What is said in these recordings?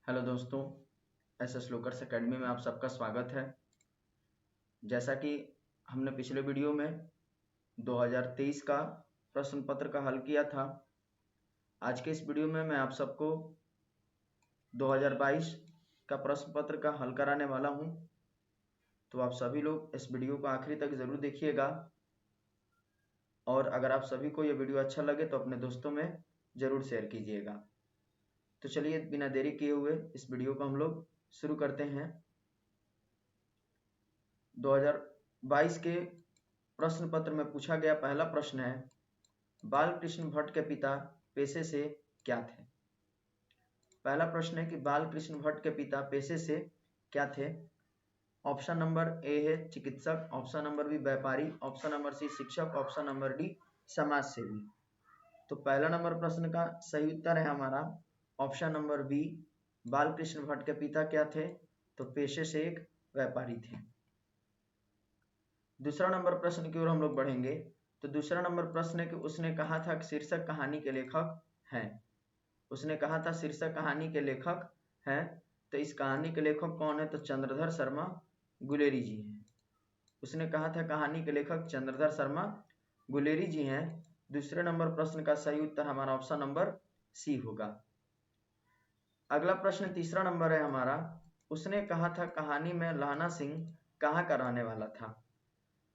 Hello दोस्तों, SS लोकर्स academy में आप सबका स्वागत है। जैसा कि हमने पिछले वीडियो में 2023 का प्रश्न पत्र का हल किया था, आज के इस वीडियो में मैं आप सबको 2022 का प्रश्न पत्र का हल कराने वाला हूं। तो आप सभी लोग इस वीडियो को आखिरी तक ज़रूर देखिएगा और अगर आप सभी को ये वीडियो अच्छा लगे तो अपने दोस्तों में ज़रूर शेयर कीजिएगा। तो चलिए बिना देरी किए हुए इस वीडियो को हम लोग शुरू करते हैं। 2022 के प्रश्न पत्र में पूछा गया पहला प्रश्न है, बालकृष्ण भट्ट के पिता पेशे से क्या थे। पहला प्रश्न है कि बालकृष्ण भट्ट के पिता पेशे से क्या थे। ऑप्शन नंबर ए है चिकित्सक, ऑप्शन नंबर बी व्यापारी, ऑप्शन नंबर सी शिक्षक, ऑप्शन नंबर डी समाज सेवी। तो पहला नंबर प्रश्न का सही उत्तर है हमारा option number B, Balkrishna Bhatt के पिता क्या थे, तो पेशे से एक व्यापारी थे। दूसरा नंबर प्रश्न की ओर हम लोग बढ़ेंगे। तो दूसरा नंबर प्रश्न है कि उसने कहा था कि शीर्षक कहानी के लेखक हैं। उसने कहा था शीर्षक कहानी के लेखक हैं, तो इस कहानी के लेखक कौन है, तो चंद्रधर शर्मा गुलेरी जी हैं। उसने कहा था कहानी के लेखक चंद्रधर शर्मा गुलेरी जी हैं। दूसरे नंबर प्रश्न का सही उत्तर हमारा ऑप्शन नंबर सी होगा। अगला प्रश्न तीसरा नंबर है हमारा, उसने कहा था कहानी में लहना सिंह कहाँ का रहने वाला था।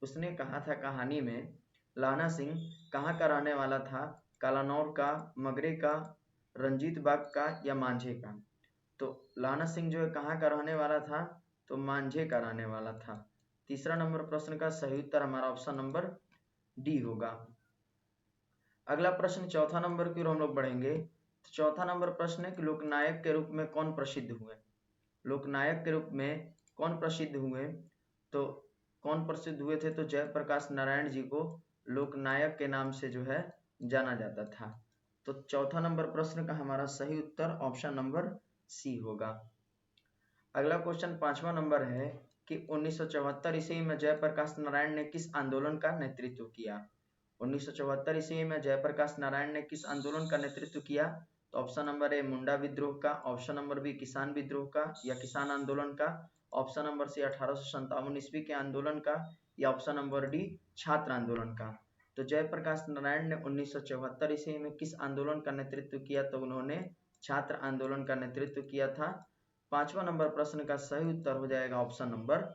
उसने कहा था कहानी में लहना सिंह कहाँ का रहने वाला था, कालानौर का, मगरे का, रंजीत बाग का या मांझे का। तो लहना सिंह जो है कहाँ का रहने वाला था, तो मांझे का रहने वाला था। तीसरा नंबर प्रश्न का सही उत्तर हमारा ऑप्शन नंबर डी होगा। अगला प्रश्न चौथा नंबर की ओर हम लोग बढ़ेंगे। तो चौथा नंबर प्रश्न है कि लोकनायक के रूप में कौन प्रसिद्ध हुए। लोकनायक के रूप में कौन प्रसिद्ध हुए, तो कौन प्रसिद्ध हुए थे, तो जयप्रकाश नारायण जी को लोकनायक के नाम से जो है जाना जाता था। तो चौथा नंबर प्रश्न का हमारा सही उत्तर ऑप्शन नंबर सी होगा। अगला क्वेश्चन पांचवा नंबर है कि 1974 ईस्वी में जयप्रकाश नारायण ने किस आंदोलन का नेतृत्व किया। 1974 ईस्वी में जयप्रकाश नारायण ने किस आंदोलन का नेतृत्व किया, तो ऑप्शन नंबर ए मुंडा विद्रोह का, ऑप्शन नंबर बी किसान विद्रोह का या किसान आंदोलन का, ऑप्शन नंबर सी 1857 ईस्वी के आंदोलन का या ऑप्शन नंबर डी छात्र आंदोलन का। तो जयप्रकाश नारायण ने 1974 ईस्वी में किस आंदोलन का नेतृत्व किया, तो उन्होंने छात्र आंदोलन का नेतृत्व किया था। पांचवा नंबर प्रश्न का सही उत्तर हो जाएगा ऑप्शन नंबर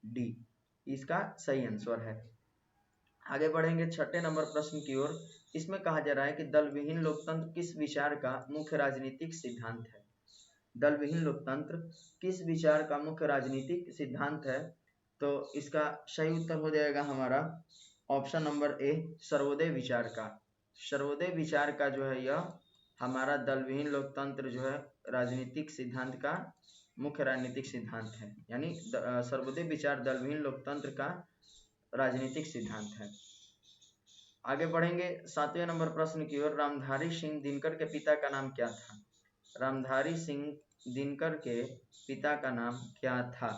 डी, इसका सही आंसर है। आगे बढ़ेंगे छठे नंबर प्रश्न की ओर। इसमें कहा जा रहा है कि दल विहीन लोकतंत्र किस विचार का मुख्य राजनीतिक सिद्धांत है। दल विहीन लोकतंत्र किस विचार का मुख्य राजनीतिक सिद्धांत है, तो इसका सही उत्तर हो जाएगा हमारा ऑप्शन नंबर ए सर्वोदय विचार का। सर्वोदय विचार का जो है यह हमारा दल विहीन लोकतंत्र जो है राजनीतिक सिद्धांत का मुख्य राजनीतिक सिद्धांत है, यानी सर्वोदय विचार दल विहीन लोकतंत्र का राजनीतिक सिद्धांत है। आगे बढ़ेंगे सातवें नंबर प्रश्न की ओर। रामधारी सिंह दिनकर के पिता का नाम क्या था। रामधारी सिंह दिनकर के पिता का नाम क्या था,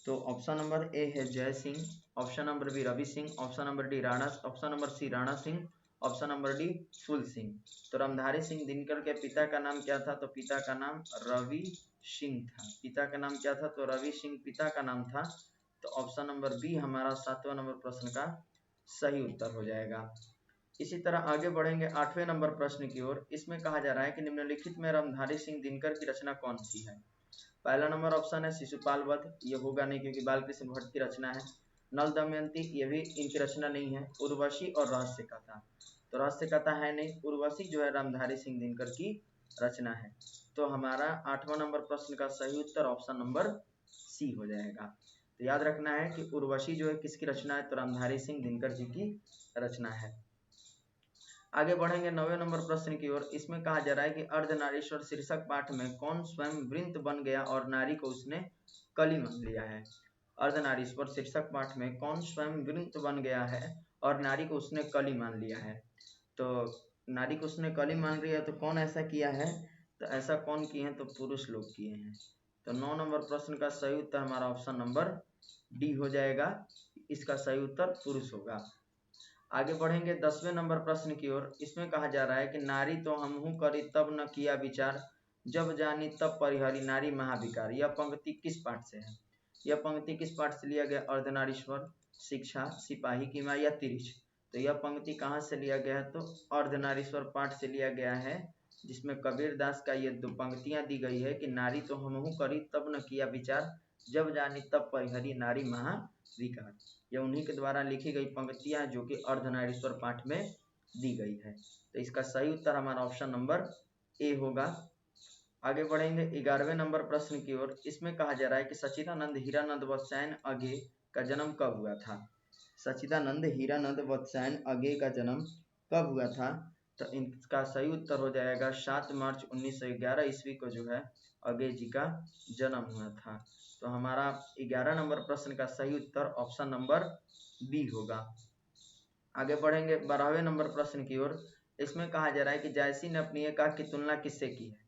तो ऑप्शन नंबर ए है Jai Singh, option number B Ravi Singh, option number D Rana, option number C Rana Singh, option number D Phool Singh. तो रामधारी सिंह दिनकर के पिता का नाम क्या था, तो पिता का नाम रवि सिंह था। पिता का नाम क्या था, तो रवि सिंह पिता का नाम था। तो ऑप्शन नंबर बी हमारा सातवां नंबर प्रश्न का सही उत्तर हो जाएगा। इसी तरह आगे बढ़ेंगे आठवें नंबर प्रश्न की ओर। इसमें कहा जा रहा है कि निम्नलिखित में रामधारी सिंह दिनकर की रचना कौन सी है। पहला नंबर ऑप्शन है शिशुपाल वध, ये होगा नहीं क्योंकि बालकृष्ण भट्ट की रचना है। नल दमयंती, ये भी इनकी रचना नहीं है। उर्वशी और रहस्य कथा, तो रहस्य कथा है नहीं, उर्वशी जो है रामधारी सिंह दिनकर की रचना है। तो हमारा आठवां नंबर प्रश्न का सही उत्तर ऑप्शन नंबर सी हो जाएगा। तो याद रखना है कि उर्वशी जो है किसकी रचना है, तो रामधारी सिंह दिनकर जी की रचना है। आगे बढ़ेंगे नौवें नंबर प्रश्न की ओर। इसमें कहा जा रहा है कि अर्धनारीश्वर शीर्षक पाठ में कौन स्वयं वृंत बन गया और नारी को उसने कली मान लिया है। अर्धनारीश्वर शीर्षक पाठ में कौन स्वयं वृंत बन गया है और नारी को उसने कली मान लिया है। तो नारी को उसने कली मान लिया है, तो कौन ऐसा किया है, तो ऐसा कौन किए हैं, तो पुरुष लोग किए हैं। तो 9 नंबर प्रश्न का सही उत्तर हमारा ऑप्शन नंबर डी हो जाएगा, इसका सही उत्तर पुरुष होगा। आगे बढ़ेंगे 10वें नंबर प्रश्न की ओर। इसमें कहा जा रहा है कि नारी तो हमहू करी तब न किया विचार, जब जानी तब परिहरी नारी महाविकार। यह पंक्ति किस पाठ से है? यह पंक्ति किस पाठ से लिया गया? अर्धनारीश्वर, शिक्षा, सिपाही की मां या तिरिच। तो यह पंक्ति कहाँ से लिया गया है? तो अर्धनारीश्वर पाठ से लिया गया है, जिसमें कबीर दास का ये 2 पंक्तियां दी गई है कि नारी तो हमहु करी तब न किया विचार, जब जानी तब परिहरी नारी महाविकार। यह उन्हीं के द्वारा लिखी गई पंक्तियां जो कि अर्धनारीश्वर पाठ में दी गई है। तो इसका सही उत्तर हमारा ऑप्शन नंबर ए होगा। आगे बढ़ेंगे 11वें नंबर प्रश्न की ओर। इसमें कहा जा रहा है कि सच्चिदानंद हीरानंद वत्सायन अगे का जन्म कब हुआ था? सच्चिदानंद हीरानंद वत्सायन अगे का जन्म कब हुआ था? तो इनका सही उत्तर हो जाएगा 7 मार्च 1911 ईस्वी को जो है अगे जी का जन्म हुआ था। तो हमारा 11 नंबर प्रश्न का सही उत्तर ऑप्शन नंबर बी होगा। आगे बढ़ेंगे 12वें नंबर प्रश्न की ओर। इसमें कहा जा रहा है कि जायसी ने अपनी एकाक की तुलना किससे की है?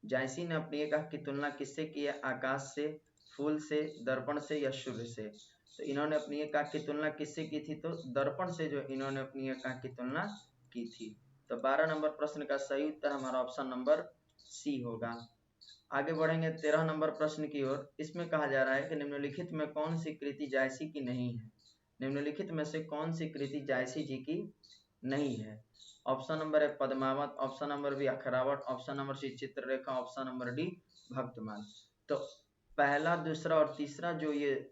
जायसी ने अपनी एकाक की तुलना किससे की है? आकाश से, फूल से, दर्पण से या सूर्य से। तो इन्होंने अपनी एकाक की तुलना किससे की थी? तो दर्पण से जो इन्होंने अपनी एकाक की तुलना की थी। तो 12 नंबर प्रश्न का सही उत्तर हमारा ऑप्शन नंबर सी होगा। आगे बढ़ेंगे 13 नंबर प्रश्न की ओर। इसमें कहा जा रहा है कि निम्नलिखित में कौन सी कृति जायसी की नहीं है? निम्नलिखित में से कौन सी कृति जायसी जी की नहीं है? Option number A Padmavat, option number B Akhravat, option number C Chitrarekha, option number D Bhaktamal. तो पहला, दूसरा और तीसरा जो ये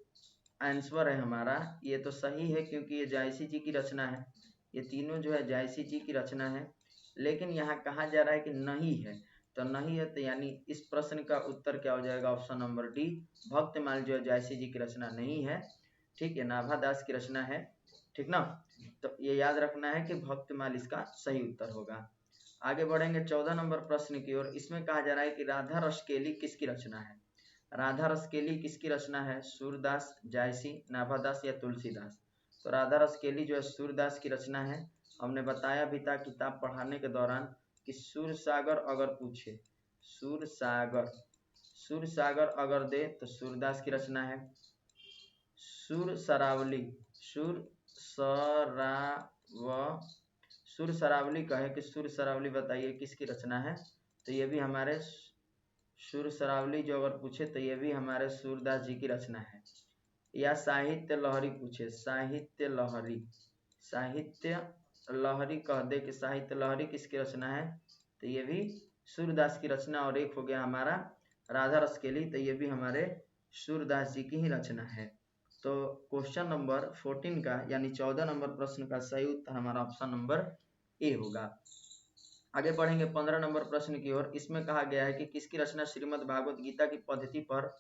आंसर है हमारा, ये तो सही है क्योंकि ये जायसी जी की रचना है। ये तीनों जो है जायसी जी की रचना है। लेकिन यहाँ कहा जा रहा है कि नहीं है, तो नहीं है तो यानी इस प्रश्न का उत्तर क्या हो जाएगा? ऑप्शन नंबर डी भक्तमाल जो है जायसी जी की रचना नहीं है। ठीक है, नाभादास की रचना है। ठीक ना? तो ये याद रखना है कि भक्तमाल इसका सही उत्तर होगा। आगे बढ़ेंगे 14 नंबर प्रश्न की ओर। इसमें कहा जा रहा है कि राधा रसकेली किसकी रचना है? राधा रसकेली किसकी रचना है? सूरदास, जायसी, नाभादास या तुलसीदास। तो राधा रसकेली जो है सूरदास की रचना है। हमने बताया भी था किताब पढ़ाने के दौरान कि सूरसागर अगर पूछे, सूरसागर अगर दे तो सूरदास की रचना है। सुर सरावली कहे कि सुर सरावली बताइए किसकी रचना है? तो ये भी हमारे सुर सरावली जो अगर पूछे तो ये भी हमारे सूरदास जी की रचना है। या साहित्य लहरी पूछे, साहित्य लहरी कह दे कि साहित्य लहरी किसकी रचना है? तो ये भी सूरदास की रचना। और एक हो गया हमारा राधा रसकेली, तो ये भी हमारे सूरदास जी की ही रचना है। तो क्वेश्चन नंबर 14 का यानी 14 नंबर प्रश्न का सही उत्तर हमारा ऑप्शन नंबर ए होगा। आगे बढ़ेंगे 15 नंबर प्रश्न की ओर। इसमें कहा गया है कि किसकी रचना श्रीमद् भागवत गीता की पद्धति पर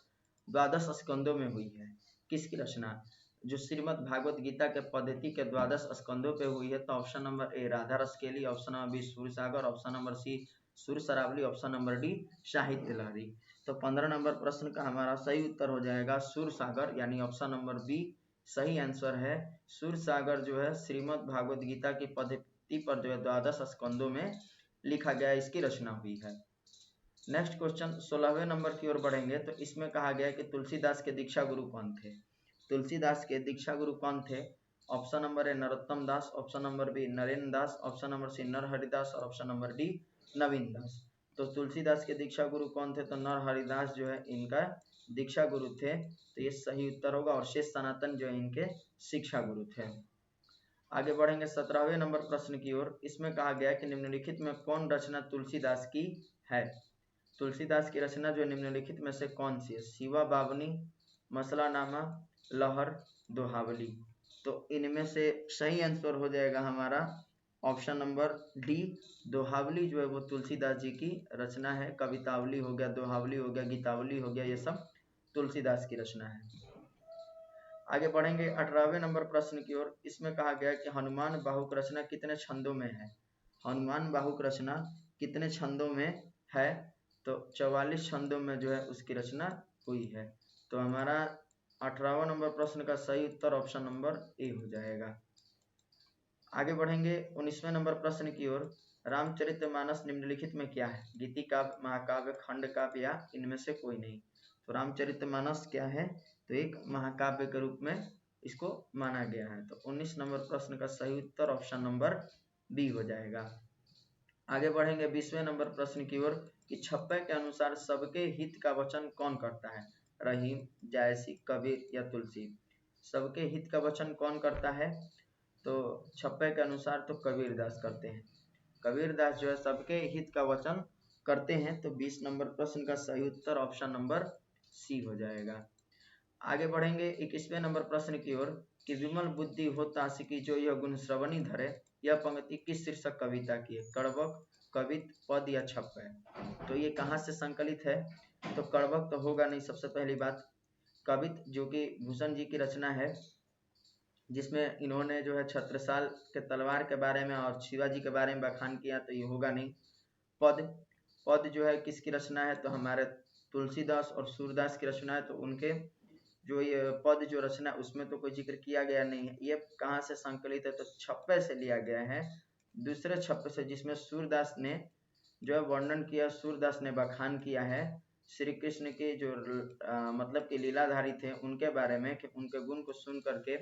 12 स्कंदों में हुई है? किसकी रचना जो श्रीमद् भागवत गीता के पद्धति के 12 स्कंदों पे हुई है? तो option number A Radha Raskeli, option number B Sursagar, option number C Sur Saravali, option number D साहित्य लहरी। तो 15 नंबर प्रश्न का हमारा सही उत्तर हो जाएगा सूरसागर, यानी ऑप्शन नंबर बी सही आंसर है। सूरसागर जो है श्रीमद् भागवत गीता की पद्धति पर जो है 12 स्कंदों में लिखा गया, इसकी रचना हुई है। नेक्स्ट क्वेश्चन 16वें नंबर की ओर बढ़ेंगे। तो इसमें कहा गया है कि तुलसीदास के दीक्षा गुरु कौन थे? तुलसीदास के दीक्षा गुरु कौन थे? Option number A Narottam Das, option number B Narendra Das, option number C Narharidas और option number D Naveen Das. तो तुलसीदास के दीक्षा गुरु कौन थे? तो नरहरिदास जो है इनका दीक्षा गुरु थे। तो ये सही उत्तर होगा। और शेष सनातन जो है इनके शिक्षा गुरु थे। आगे बढ़ेंगे 17वें नंबर प्रश्न की ओर। इसमें कहा गया कि निम्नलिखित में कौन रचना तुलसीदास की है? तुलसीदास की रचना जो निम्नलिखित में से कौन सी है? शिवा बावनी, मसलानामा, लहर, दोहावली। तो इनमें से सही आंसर हो जाएगा हमारा ऑप्शन नंबर डी दोहावली जो है वो तुलसीदास जी की रचना है। कवितावली हो गया, दोहावली हो गया, गीतावली हो गया, ये सब तुलसीदास की रचना है। आगे बढ़ेंगे 18वें नंबर प्रश्न की ओर। इसमें कहा गया कि हनुमान बाहुक रचना कितने छंदों में है? हनुमान बाहुक रचना कितने छंदों में है? तो 44 छंदों में जो है उसकी रचना हुई है। तो हमारा 18वां नंबर प्रश्न का सही उत्तर ऑप्शन नंबर ए हो जाएगा। आगे बढ़ेंगे 19वें नंबर प्रश्न की ओर। रामचरितमानस निम्नलिखित में क्या है? गीति काव्य, महाकाव्य, खंड काव्य या इनमें से कोई नहीं। तो रामचरितमानस क्या है? तो एक महाकाव्य के रूप में इसको माना गया है। तो 19 नंबर प्रश्न का सही उत्तर ऑप्शन नंबर बी हो जाएगा। आगे बढ़ेंगे 20वें नंबर प्रश्न की ओर। कि छप्पे के अनुसार सबके हित का वचन कौन करता है? रहीम, जायसी, कबीर या तुलसी? सबके हित का वचन कौन करता है? तो छप्पे के अनुसार तो कबीरदास करते हैं। कबीरदास जो है सबके हित का वचन करते हैं। तो 20 नंबर प्रश्न का सही उत्तर ऑप्शन नंबर सी हो जाएगा। आगे बढ़ेंगे 21वें नंबर प्रश्न की ओर कि विमल बुद्धि हो तासिकी जो यह गुण श्रवणी धरे, यह पंक्ति किस शीर्षक कविता की है? कड़वक, कवित, पद या छप्पे? तो ये कहाँ से संकलित है? तो कड़वक तो होगा नहीं सबसे पहली बात। कवित जो कि भूषण जी की रचना है, जिसमें इन्होंने जो है छत्रसाल के तलवार के बारे में और शिवाजी के बारे में बखान किया, तो ये होगा नहीं। पद, पद जो है किसकी रचना है? तो हमारे तुलसीदास और सूरदास की रचना है। तो उनके जो ये पद जो रचना उसमें तो कोई जिक्र किया गया नहीं है। ये कहाँ से संकलित है? तो छप्पे से लिया गया है, दूसरे छप्पे से, जिसमें सूरदास ने जो है वर्णन किया, सूरदास ने बखान किया है श्री कृष्ण के जो मतलब कि लीलाधारी थे उनके बारे में, कि उनके गुण को सुन करके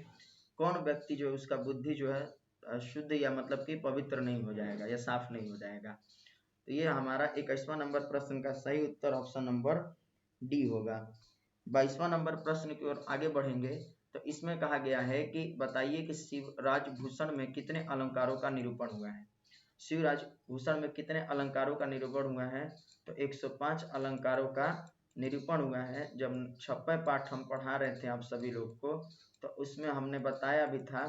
कौन व्यक्ति जो है उसका बुद्धि जो है शुद्ध या मतलब कि पवित्र नहीं हो जाएगा या साफ नहीं हो जाएगा। तो ये हमारा 21वां नंबर प्रश्न का सही उत्तर ऑप्शन नंबर डी होगा। 22वां नंबर प्रश्न की ओर आगे बढ़ेंगे। तो इसमें कहा गया है कि बताइए कि शिवराज भूषण में कितने अलंकारों का निरूपण हुआ है? शिवराज भूषण में कितने अलंकारों का निरूपण हुआ है? तो 105 अलंकारों का निरूपण हुआ है। जब छप्पे पाठ हम पढ़ा रहे थे आप सभी लोग को, तो उसमें हमने बताया भी था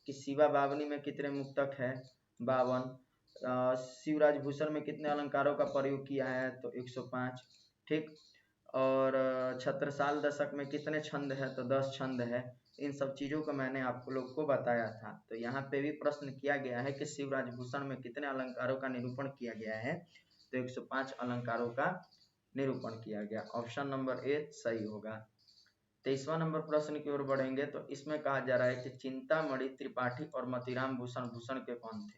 कि शिवा बावनी में कितने मुक्तक है? 52। शिवराज भूषण में कितने अलंकारों का प्रयोग किया है? तो 105। ठीक। और छत्रसाल दशक में कितने छंद है? तो 10 छंद है। इन सब चीज़ों को मैंने आप लोग को बताया था। तो यहाँ पे भी प्रश्न किया गया है कि शिवराज भूषण में कितने अलंकारों का निरूपण किया गया है? तो 105 अलंकारों का निरूपण किया गया। ऑप्शन नंबर ए सही होगा। 23वां नंबर प्रश्न की ओर बढ़ेंगे। तो इसमें कहा जा रहा है कि चिंतामणि त्रिपाठी और मोतीराम भूषण भूषण के कौन थे?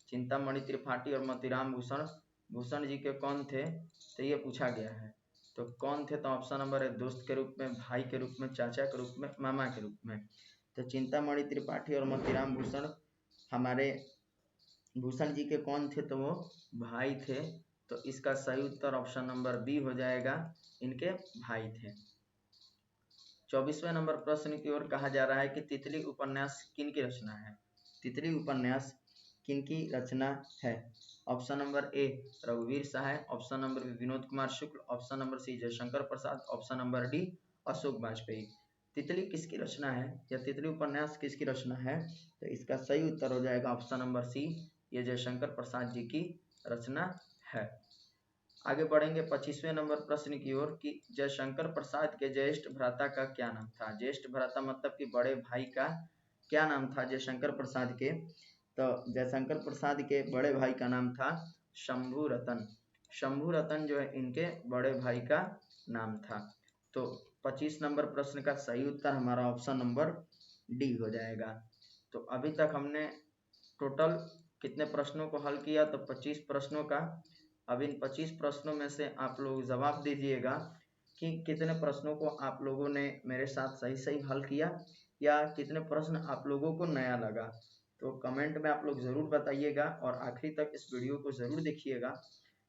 चिंतामणि त्रिपाठी और मोतीराम भूषण भूषण जी के कौन थे? तो ये पूछा गया है। तो कौन थे? तो ऑप्शन नंबर है दोस्त के रूप में, भाई के रूप में, चाचा के रूप में, मामा के रूप में। तो चिंतामणि त्रिपाठी और मोतीराम भूषण हमारे भूषण जी के कौन थे? तो वो भाई थे। तो इसका सही उत्तर ऑप्शन नंबर बी हो जाएगा, इनके भाई थे। 24वें नंबर प्रश्न की ओर कहा जा रहा है कि तितली उपन्यास किन की रचना है? तितली उपन्यास किन की रचना है? ऑप्शन नंबर ए रघुवीर Sahay, option number B Vinod Kumar Shukla, option number C Jaishankar Prasad, option number D Ashok Vajpeyi. Titli किसकी रचना है या तितली उपन्यास किसकी रचना है? तो इसका सही उत्तर हो जाएगा ऑप्शन नंबर सी, ये जयशंकर प्रसाद जी की रचना है। आगे बढ़ेंगे 25वें नंबर प्रश्न की ओर कि जयशंकर प्रसाद के ज्येष्ठ भ्राता का क्या नाम था? ज्येष्ठ भ्राता मतलब कि बड़े भाई का क्या नाम था जयशंकर प्रसाद के? तो जयशंकर प्रसाद के बड़े भाई का नाम था शंभू रतन। शंभू रतन जो है इनके बड़े भाई का नाम था। तो 25 नंबर प्रश्न का सही उत्तर हमारा ऑप्शन नंबर डी हो जाएगा। तो अभी तक हमने टोटल कितने प्रश्नों को हल किया? तो 25 प्रश्नों का। अब इन 25 प्रश्नों में से आप लोग जवाब दीजिएगा कि कितने प्रश्नों को आप लोगों ने मेरे साथ सही सही हल किया या कितने प्रश्न आप लोगों को नया लगा। तो कमेंट में आप लोग ज़रूर बताइएगा और आखिरी तक इस वीडियो को ज़रूर देखिएगा।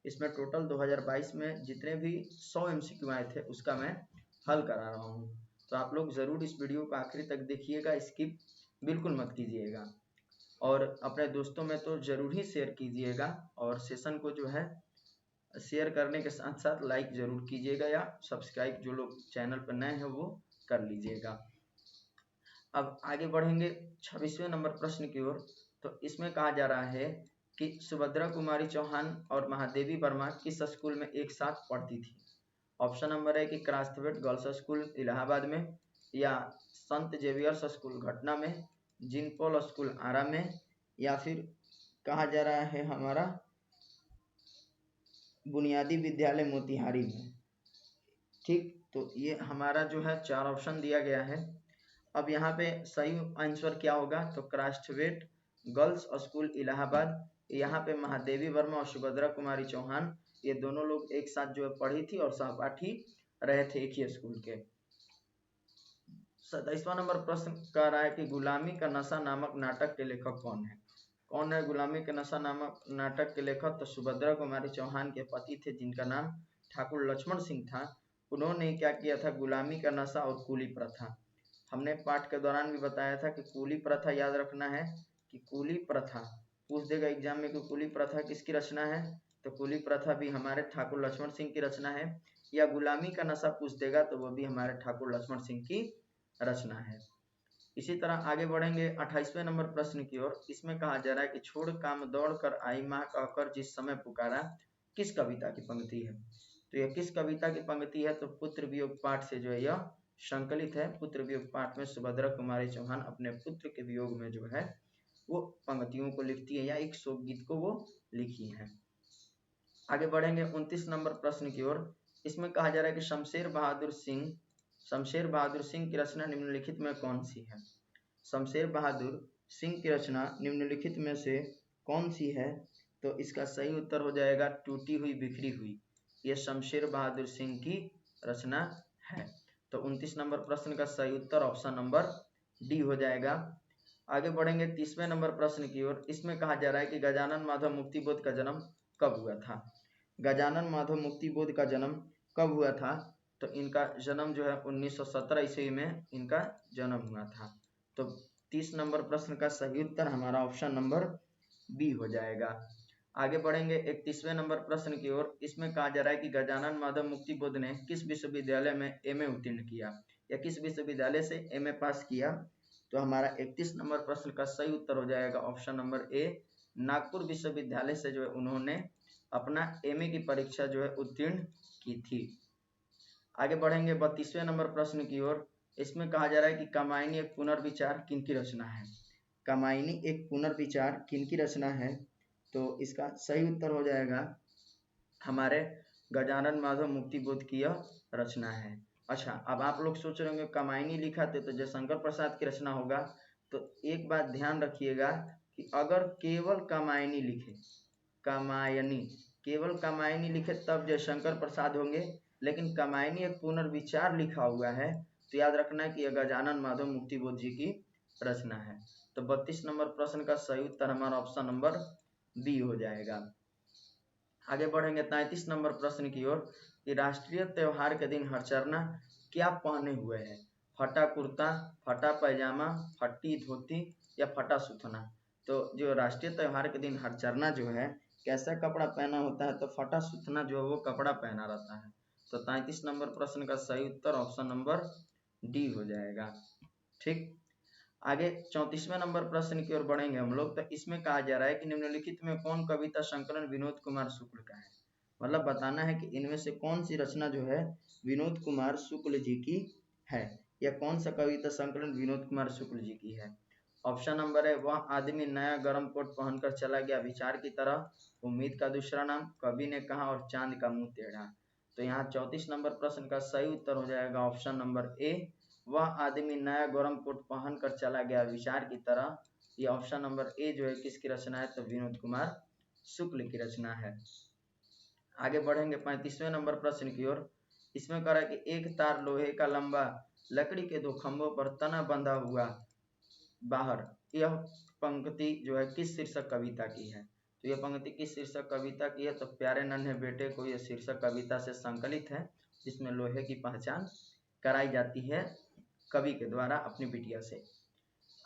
इसमें टोटल 2022 में जितने भी 100 MCQ आए थे उसका मैं हल करा रहा हूँ। तो आप लोग ज़रूर इस वीडियो को आखिरी तक देखिएगा, स्किप बिल्कुल मत कीजिएगा और अपने दोस्तों में तो ज़रूर ही शेयर कीजिएगा और सेशन को जो है शेयर करने के साथ साथ लाइक ज़रूर कीजिएगा या सब्सक्राइब जो लोग चैनल पर नए हैं वो कर लीजिएगा। अब आगे बढ़ेंगे 26वें नंबर प्रश्न की ओर। तो इसमें कहा जा रहा है कि सुभद्रा कुमारी चौहान और महादेवी वर्मा किस स्कूल में एक साथ पढ़ती थी? ऑप्शन नंबर है कि क्रास्थवेट गर्ल्स स्कूल इलाहाबाद में, या संत जेवियर्स स्कूल घटना में, जिनपोल स्कूल आरा में, या फिर कहा जा रहा है हमारा बुनियादी विद्यालय मोतिहारी में। ठीक, तो ये हमारा जो है 4 ऑप्शन दिया गया है। अब यहाँ पे सही आंसर क्या होगा? तो क्रास्थवेट गर्ल्स स्कूल इलाहाबाद, यहाँ पे महादेवी वर्मा और सुभद्रा कुमारी चौहान ये दोनों लोग एक साथ जो है पढ़ी थी और सहपाठी रहे थे एक ही स्कूल के। 27वां नंबर प्रश्न कह रहा है कि गुलामी का नशा नामक नाटक के लेखक कौन है? कौन है गुलामी के नशा नामक नाटक के लेखक? तो सुभद्रा कुमारी चौहान के पति थे जिनका नाम ठाकुर लक्ष्मण सिंह था। उन्होंने क्या किया था? गुलामी का नशा और कूली प्रथा। हमने पाठ के दौरान भी बताया था कि कूली प्रथा याद रखना है कि कूली प्रथा पूछ देगा एग्जाम में कि कूली प्रथा किसकी रचना है, तो कूली प्रथा भी हमारे ठाकुर लक्ष्मण सिंह की रचना है। या गुलामी का नशा पूछ देगा तो वो भी हमारे ठाकुर लक्ष्मण सिंह की रचना है। इसी तरह आगे बढ़ेंगे 28वें नंबर प्रश्न की ओर। इसमें कहा जा रहा है कि छोड़ काम दौड़ कर आई माँ कहकर जिस समय पुकारा, किस कविता की पंक्ति है? तो यह किस कविता की पंक्ति है? तो पुत्र वियोग पाठ से जो है यह संकलित है। पुत्र वियोग पाठ में सुभद्रा कुमारी चौहान अपने पुत्र के वियोग में जो है वो पंक्तियों को लिखती है या एक शोक गीत को वो लिखी है। आगे बढ़ेंगे 29 नंबर प्रश्न की ओर। इसमें कहा जा रहा है कि शमशेर बहादुर सिंह की रचना निम्नलिखित में कौन सी है? शमशेर बहादुर सिंह की रचना निम्नलिखित में से कौन सी है? तो इसका सही उत्तर हो जाएगा टूटी हुई बिखरी हुई। यह शमशेर बहादुर सिंह की रचना है। तो 29 नंबर प्रश्न का सही उत्तर ऑप्शन नंबर डी हो जाएगा। आगे बढ़ेंगे 30वें नंबर प्रश्न की ओर। इसमें कहा जा रहा है कि गजानन माधव मुक्तिबोध का जन्म कब हुआ था? गजानन माधव मुक्तिबोध का जन्म कब हुआ था? तो इनका जन्म जो है 1917 ईस्वी में इनका जन्म हुआ था। तो 30 नंबर प्रश्न का सही उत्तर हमारा ऑप्शन नंबर बी हो जाएगा। आगे बढ़ेंगे 31वें नंबर प्रश्न की ओर। इसमें कहा जा रहा है कि गजानन माधव मुक्तिबोध ने किस विश्वविद्यालय में एमए उत्तीर्ण किया या किस विश्वविद्यालय से एमए पास किया? तो हमारा 31 नंबर प्रश्न का सही उत्तर हो जाएगा ऑप्शन नंबर ए, नागपुर विश्वविद्यालय से जो है उन्होंने अपना एमए की परीक्षा जो है उत्तीर्ण की थी। आगे बढ़ेंगे 32वें नंबर प्रश्न की ओर। इसमें कहा जा रहा है कि कामायनी एक पुनर्विचार किनकी रचना है? कामायनी एक पुनर्विचार किनकी रचना है? तो इसका सही उत्तर हो जाएगा हमारे गजानन माधव मुक्तिबोध की यह रचना है। अच्छा, अब आप लोग सोच रहे होंगे कामायनी लिखा थे तो जयशंकर प्रसाद की रचना होगा। तो एक बात ध्यान रखिएगा कि अगर केवल कामायनी लिखे, कामायनी केवल कामायनी लिखे तब जयशंकर प्रसाद होंगे, लेकिन कामायनी एक पुनर्विचार लिखा हुआ है तो याद रखना है कि यह गजानन माधव मुक्तिबोध जी की रचना है। तो 32 नंबर प्रश्न का सही उत्तर हमारा ऑप्शन नंबर बी हो जाएगा। आगे बढ़ेंगे 33 नंबर प्रश्न की ओर कि राष्ट्रीय त्योहार के दिन हरचरना क्या पहने हुए है? फटा कुर्ता, फटा पैजामा, फटी धोती या फटा सुथना? तो जो राष्ट्रीय त्योहार के दिन हरचरना जो है कैसा कपड़ा पहना होता है? तो फटा सुथना जो है वो कपड़ा पहना रहता है। तो 33 नंबर प्रश्न का सही उत्तर ऑप्शन नंबर डी हो जाएगा। ठीक, आगे 34वें नंबर प्रश्न की ओर बढ़ेंगे हम लोग। तो इसमें कहा जा रहा है कि निम्नलिखित में कौन कविता संकलन विनोद कुमार शुक्ल का है? मतलब बताना है कि इनमें से कौन सी रचना जो है विनोद कुमार शुक्ल जी की है या कौन सा कविता संकलन विनोद कुमार शुक्ल जी की है। ऑप्शन नंबर है वह आदमी नया गर्म कोट पहनकर चला गया विचार की तरह, उम्मीद का दूसरा नाम, कवि ने कहा और चांद का मुंह टेढ़ा। तो यहाँ 34 नंबर प्रश्न का सही उत्तर हो जाएगा ऑप्शन नंबर ए, वह आदमी नया गरम कोट पहन कर चला गया विचार की तरह। ये ऑप्शन नंबर ए जो है किसकी रचना है? तो विनोद कुमार शुक्ल की रचना है। आगे बढ़ेंगे 35वें नंबर प्रश्न की ओर। इसमें कह रहा है कि एक तार लोहे का लंबा लकड़ी के दो खंभों पर तना बंधा हुआ बाहर, यह पंक्ति जो है किस शीर्षक कविता की है? तो यह पंक्ति किस शीर्षक कविता की है? तो प्यारे नन्हे बेटे को यह शीर्षक कविता से संकलित है जिसमें लोहे की पहचान कराई जाती है कवि के द्वारा अपनी बिटिया से।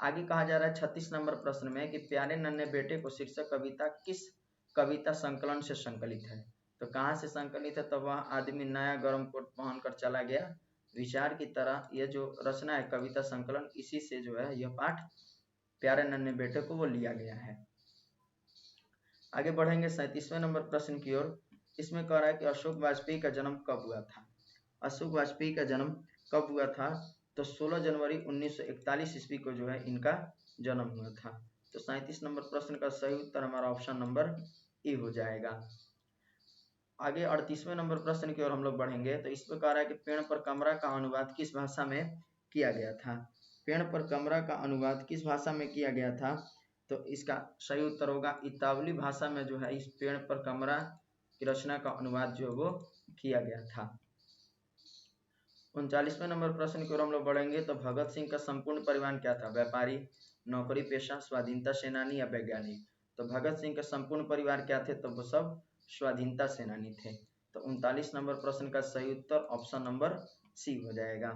आगे कहा जा रहा है 36 नंबर प्रश्न में कि प्यारे नन्हे बेटे को शीर्षक कविता किस कविता संकलन से संकलित है? तो कहाँ से संकलित है? तो वह आदमी नया गर्म कोट पहन कर चला गया विचार की तरह, यह जो रचना है कविता संकलन इसी से जो है यह पाठ प्यारे नन्हे बेटे को वो लिया गया है। आगे बढ़ेंगे 37वें नंबर प्रश्न की ओर। इसमें कह रहा है कि अशोक वाजपेयी का जन्म कब हुआ था? अशोक वाजपेयी का जन्म कब हुआ था? तो 16 जनवरी 1941 ईस्वी को जो है इनका जन्म हुआ था। तो 37 नंबर प्रश्न का सही उत्तर हमारा ऑप्शन नंबर ए हो जाएगा। आगे 38वें नंबर प्रश्न की ओर हम लोग बढ़ेंगे। तो इस प्रकार है कि पेड़ पर कमरा का अनुवाद किस भाषा में किया गया था? पेड़ पर कमरा का अनुवाद किस भाषा में किया गया था? तो इसका सही उत्तर होगा इतावली भाषा में जो है इस पेड़ पर कमरा की रचना का अनुवाद जो है वो किया गया था। 39वें नंबर प्रश्न की ओर हम लोग बढ़ेंगे। तो भगत सिंह का संपूर्ण परिवार क्या था? व्यापारी, नौकरी पेशा, स्वाधीनता सेनानी या वैज्ञानिक? तो भगत सिंह का संपूर्ण परिवार क्या थे? तो वो सब स्वाधीनता सेनानी थे। तो 39 नंबर प्रश्न का सही उत्तर ऑप्शन नंबर सी हो जाएगा।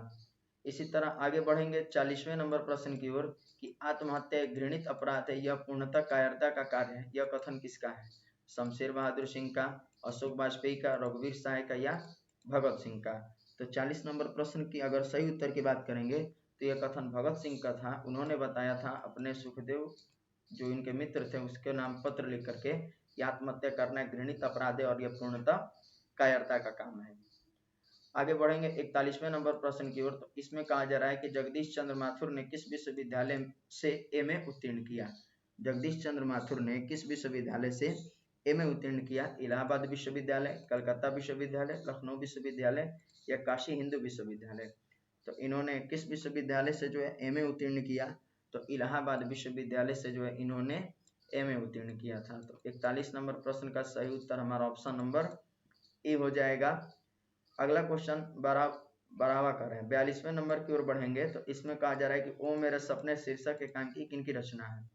इसी तरह आगे बढ़ेंगे 40वें नंबर प्रश्न की ओर कि आत्महत्या एक घृणित अपराध है, यह पूर्णतः कायरता का कार्य है। यह कथन किसका है? शमशेर बहादुर सिंह का, अशोक वाजपेयी का, रघुवीर सहाय का या भगत सिंह का? तो 40 नंबर प्रश्न की अगर सही उत्तर की बात करेंगे तो यह कथन भगत सिंह का था। उन्होंने बताया था अपने सुखदेव जो इनके मित्र थे उसके नाम पत्र लिख करके कि आत्महत्या करना एक घृणित अपराध है और यह पूर्णतः कायरता का काम है। आगे बढ़ेंगे 41वें नंबर प्रश्न की ओर। तो इसमें कहा जा रहा है कि जगदीश चंद्र माथुर ने किस विश्वविद्यालय से एमए उत्तीर्ण किया? जगदीश चंद्र माथुर ने किस विश्वविद्यालय से एमए उत्तीर्ण किया? इलाहाबाद विश्वविद्यालय, कलकत्ता विश्वविद्यालय, लखनऊ विश्वविद्यालय या काशी हिंदू विश्वविद्यालय? तो इन्होंने किस विश्वविद्यालय से जो है एमए उत्तीर्ण किया? तो इलाहाबाद विश्वविद्यालय से जो है इन्होंने एमए उत्तीर्ण किया था। तो 41 नंबर प्रश्न का सही उत्तर हमारा ऑप्शन नंबर ए हो जाएगा। अगला क्वेश्चन बढ़ावा कर रहे हैं, 42वें नंबर की ओर बढ़ेंगे। तो इसमें कहा जा रहा है कि ओ मेरे सपने शीर्षक एकांकी किनकी रचना है?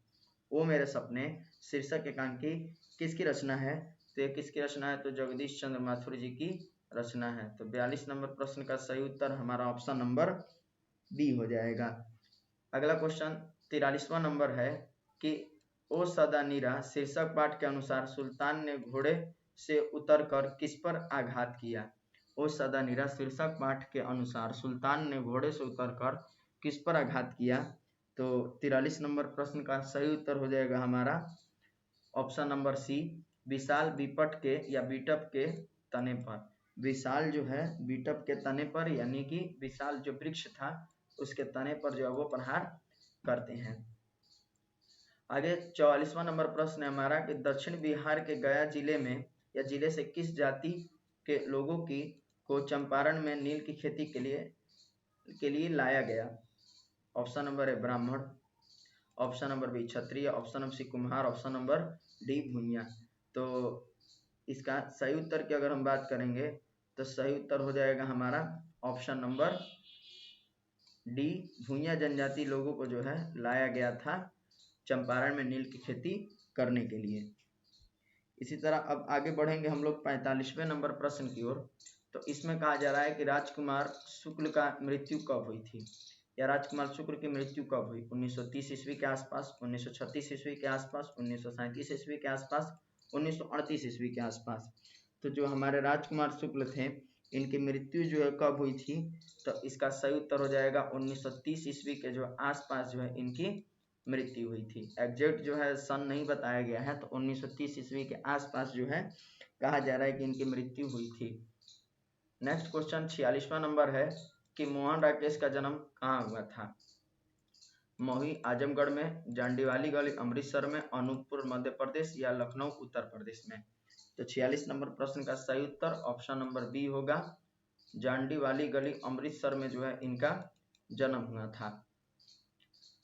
ओ मेरे सपने शीर्षक एकांकी किसकी रचना है? तो ये किसकी रचना है? तो जगदीश चंद्र माथुर जी की रचना है। तो 42 नंबर प्रश्न का सही उत्तर हमारा ऑप्शन नंबर बी हो जाएगा। अगला क्वेश्चन 43वां नंबर है कि ओ सदा नीरा शीर्षक पाठ के अनुसार सुल्तान ने घोड़े से उतरकर किस पर आघात किया? ओ सदा नीरा शीर्षक पाठ के अनुसार सुल्तान ने घोड़े से उतरकर किस पर आघात किया? तो 43 नंबर प्रश्न का सही उत्तर हो जाएगा हमारा ऑप्शन नंबर सी, विशाल बीपट के या बीटप के तने पर। विशाल जो है बीटप के तने पर, यानी कि विशाल जो वृक्ष था उसके तने पर जो है वो प्रहार करते हैं। आगे 44वां नंबर प्रश्न है हमारा कि दक्षिण बिहार के गया जिले में या जिले से किस जाति के लोगों को चंपारण में नील की खेती के लिए लाया गया? ऑप्शन नंबर ए ब्राह्मण, ऑप्शन नंबर बी क्षत्रिय, ऑप्शन नंबर सी कुम्हार, ऑप्शन नंबर डी भूइयां। तो इसका सही उत्तर की अगर हम बात करेंगे तो सही उत्तर हो जाएगा हमारा ऑप्शन नंबर डी, भूइयां जनजाति लोगों को जो है लाया गया था चंपारण में नील की खेती करने के लिए। इसी तरह अब आगे बढ़ेंगे हम लोग 45वें नंबर प्रश्न की ओर। तो इसमें कहा जा रहा है कि राजकुमार शुक्ल का मृत्यु कब हुई थी? या राजकुमार शुक्ल की मृत्यु कब हुई? 1930 ईस्वी के आसपास, 1936 ईस्वी के आसपास, 1937 ईस्वी के आसपास, 1938 ईस्वी के आसपास। तो जो हमारे राजकुमार शुक्ल थे इनकी मृत्यु जो है कब हुई थी? तो इसका सही उत्तर हो जाएगा 1930 ईस्वी के जो आसपास जो है इनकी मृत्यु हुई थी। एग्जैक्ट जो है सन नहीं बताया गया है, तो 1930 ईस्वी के आसपास जो है कहा जा रहा है कि इनकी मृत्यु हुई थी। नेक्स्ट क्वेश्चन 46वां नंबर है कि मोहन राकेश का जन्म कहाँ हुआ था? मोही आजमगढ़ में, जांडीवाली गली अमृतसर में, अनूपपुर मध्य प्रदेश या लखनऊ उत्तर प्रदेश में? तो 46 नंबर प्रश्न का सही उत्तर ऑप्शन नंबर बी होगा, जांडीवाली गली अमृतसर में जो है इनका जन्म हुआ था।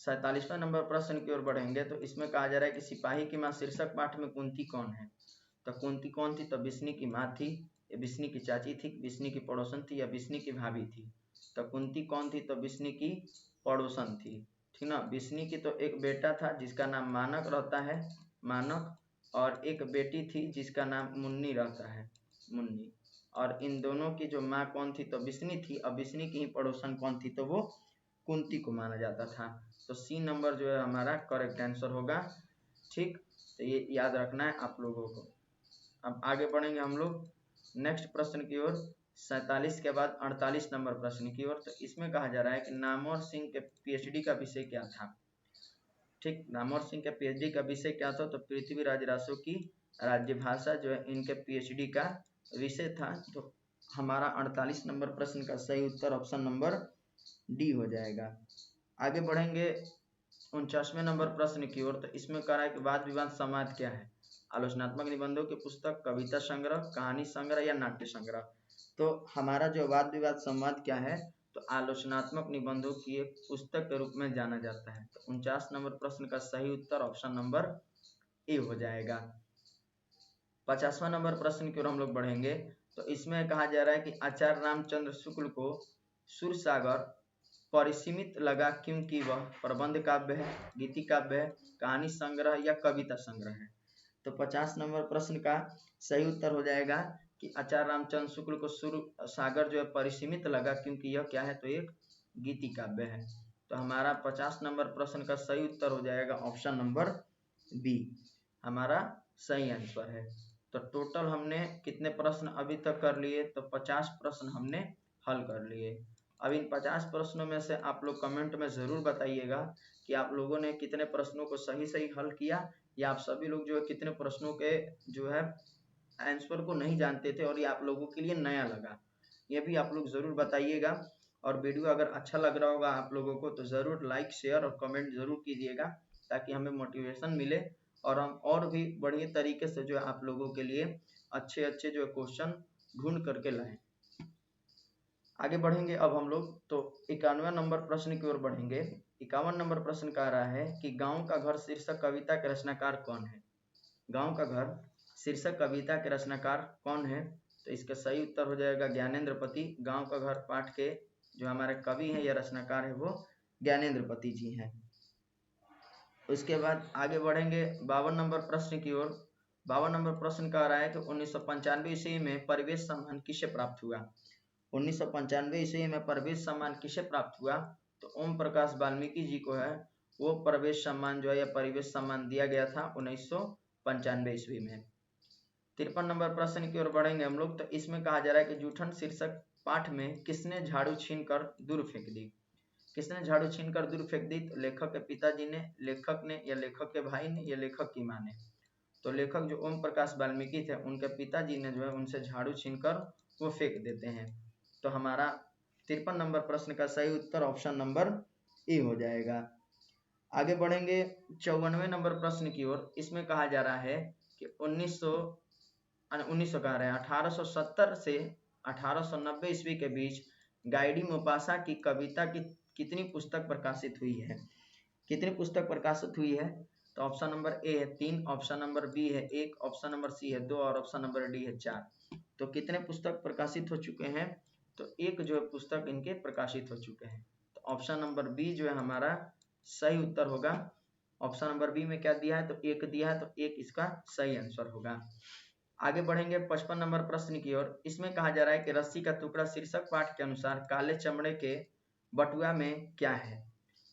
47वां नंबर प्रश्न की ओर बढ़ेंगे। तो इसमें कहा जा रहा है कि सिपाही की मां शीर्षक पाठ में कुंती कौन है? तो कुंती कौन थी? तो बिस्नी की माँ थी, बिस्नी की चाची थी, बिस्नी की पड़ोसन थी या बिस्नी की भाभी थी? तो कुंती कौन थी? तो बिस्नी की पड़ोसन थी, ठीक ना। बिस्नी की तो एक बेटा था जिसका नाम मानक रहता है, मानक, और एक बेटी थी जिसका नाम मुन्नी रहता है, मुन्नी। और इन दोनों की जो माँ कौन थी? तो बिस्नी थी। और बिस्नी की ही पड़ोसन कौन थी? तो वो कुंती को माना जाता था। तो सी नंबर जो है हमारा करेक्ट आंसर होगा, ठीक। तो ये याद रखना है आप लोगों को। अब आगे बढ़ेंगे हम लोग नेक्स्ट प्रश्न की ओर, 47 के बाद 48 नंबर प्रश्न की ओर। तो इसमें कहा जा रहा है कि नामवर सिंह के पीएचडी का विषय क्या था? ठीक, नामवर सिंह के पीएचडी का विषय क्या था? तो पृथ्वीराज रासो की राज्य भाषा जो है इनके पीएचडी का विषय था। तो हमारा 48 नंबर प्रश्न का सही उत्तर ऑप्शन नंबर डी हो जाएगा। आगे बढ़ेंगे 49वें नंबर प्रश्न की ओर। तो इसमें कह रहा है कि वाद विवाद संवाद क्या है? आलोचनात्मक निबंधों की पुस्तक, कविता संग्रह, कहानी संग्रह या नाट्य संग्रह? तो हमारा जो वाद विवाद संवाद क्या है? तो आलोचनात्मक निबंधों की एक पुस्तक के रूप में जाना जाता है। तो 49 नंबर प्रश्न का सही उत्तर ऑप्शन नंबर ए हो जाएगा। 50वां नंबर प्रश्न की ओर हम लोग बढ़ेंगे। तो इसमें कहा जा रहा है कि आचार्य रामचंद्र शुक्ल को सुरसागर परिसीमित लगा क्योंकि वह प्रबंध काव्य है, गीति काव्य है, कहानी संग्रह या कविता संग्रह है? तो 50 नंबर प्रश्न का सही उत्तर हो जाएगा कि आचार्य रामचंद्र शुक्ल को सूर सागर जो है परिसीमित लगा, क्योंकि यह क्या है, तो एक गीति काव्य है। तो हमारा 50 नंबर प्रश्न का सही उत्तर हो जाएगा ऑप्शन नंबर बी, हमारा सही आंसर है। तो टोटल हमने कितने प्रश्न अभी तक कर लिए, तो 50 प्रश्न हमने हल कर लिए। अब इन 50 प्रश्नों में से आप लोग कमेंट में ज़रूर बताइएगा कि आप लोगों ने कितने प्रश्नों को सही सही हल किया, या आप सभी लोग जो है कितने प्रश्नों के जो है आंसर को नहीं जानते थे और ये आप लोगों के लिए नया लगा, ये भी आप लोग ज़रूर बताइएगा। और वीडियो अगर अच्छा लग रहा होगा आप लोगों को तो ज़रूर लाइक शेयर और कमेंट ज़रूर कीजिएगा, ताकि हमें मोटिवेशन मिले और हम और भी बढ़िया तरीके से जो है आप लोगों के लिए अच्छे अच्छे जो है क्वेश्चन ढूंढ करके लाएं। आगे बढ़ेंगे अब हम लोग, तो 51 नंबर प्रश्न की ओर बढ़ेंगे। 51 नंबर प्रश्न कह रहा है कि गांव का घर शीर्षक कविता के रचनाकार कौन है। गांव का घर शीर्षक कविता के रचनाकार कौन है, तो इसका सही उत्तर हो जाएगा ज्ञानेंद्र पति। गांव का घर पाठ के जो हमारे कवि हैं या रचनाकार है वो ज्ञानेंद्र पति जी हैं। उसके बाद आगे बढ़ेंगे 52 नंबर प्रश्न की ओर। 52 नंबर प्रश्न कह रहा है कि 1995 ईस्वी में परिवेश सम्मान किसे प्राप्त हुआ। 1995 ईस्वी में परिवेश सम्मान किसे प्राप्त हुआ, तो ओम प्रकाश वाल्मीकि जी को है वो परिवेश सम्मान जो है या परिवेश सम्मान दिया गया था 1995 ईस्वी में। 53 नंबर प्रश्न की ओर बढ़ेंगे हम लोग, तो इसमें कहा जा रहा है कि जूठन शीर्षक पाठ में किसने झाड़ू छीन कर दूर फेंक दी। किसने झाड़ू छीन कर दूर फेंक दी, तो लेखक के पिताजी ने, लेखक ने, या लेखक के भाई ने, या लेखक की माँ ने। तो लेखक जो ओम प्रकाश वाल्मीकि थे उनके पिताजी ने जो है उनसे झाड़ू छीन कर वो फेंक देते हैं। तो हमारा 53 नंबर प्रश्न का सही उत्तर ऑप्शन नंबर ए हो जाएगा। आगे बढ़ेंगे 54वें नंबर प्रश्न की ओर। इसमें कहा जा रहा है कि 1900 कह रहे हैं 1870 से 1890 ईस्वी के बीच गाइडी मोपासा की कविता की कितनी पुस्तक प्रकाशित हुई है। कितनी पुस्तक प्रकाशित हुई है, तो ऑप्शन नंबर ए है 3, ऑप्शन नंबर बी है 1, ऑप्शन नंबर सी है 2 और ऑप्शन नंबर डी है 4। तो कितने पुस्तक प्रकाशित हो चुके हैं, तो एक जो है पुस्तक इनके प्रकाशित हो चुके हैं। तो ऑप्शन नंबर बी जो है हमारा सही उत्तर होगा। ऑप्शन नंबर बी में क्या दिया है, तो 1 दिया है, तो 1 इसका सही आंसर होगा। आगे बढ़ेंगे 55 नंबर प्रश्न की ओर। इसमें कहा जा रहा है कि रस्सी का टुकड़ा शीर्षक पाठ के अनुसार काले चमड़े के बटुआ में क्या है।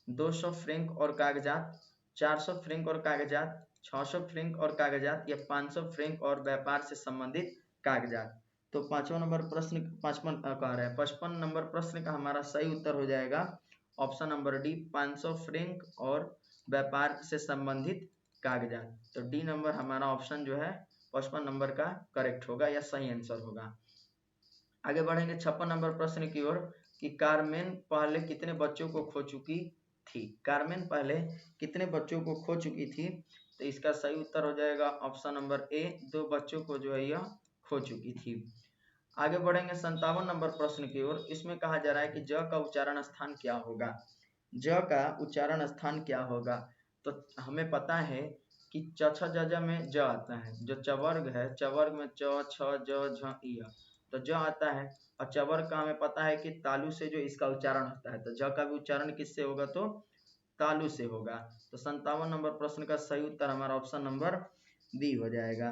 200 फ्रैंक और कागजात, 400 फ्रैंक और कागजात, 600 फ्रैंक और कागजात, या 500 फ्रैंक और व्यापार से संबंधित कागजात। तो 5वां नंबर प्रश्न 55 नंबर प्रश्न का हमारा सही उत्तर हो जाएगा ऑप्शन नंबर डी, 500 फ्रैंक और व्यापार से संबंधित कागजात। तो डी नंबर हमारा ऑप्शन जो है 55 नंबर का करेक्ट होगा या सही आंसर होगा। आगे बढ़ेंगे 56 नंबर प्रश्न की ओर कि कार्मेन पहले कितने बच्चों को खो चुकी थी। कार्मेन पहले कितने बच्चों को खो चुकी थी, तो इसका सही उत्तर हो जाएगा ऑप्शन नंबर ए, 2 बच्चों को जो है यह खो चुकी थी। आगे बढ़ेंगे 57 नंबर प्रश्न की ओर। इसमें कहा जा रहा है कि ज का उच्चारण स्थान क्या होगा। ज का उच्चारण स्थान क्या होगा, तो हमें पता है कि च छ ज ज में ज आता है। जो चवर्ग है, चवर्ग में च छ ज झ इ, तो ज आता है। और चवर्ग का हमें पता है कि तालु से जो इसका उच्चारण होता है, तो ज का भी उच्चारण किससे होगा, तो तालु से होगा। तो 57 नंबर प्रश्न का सही उत्तर हमारा ऑप्शन नंबर बी हो जाएगा।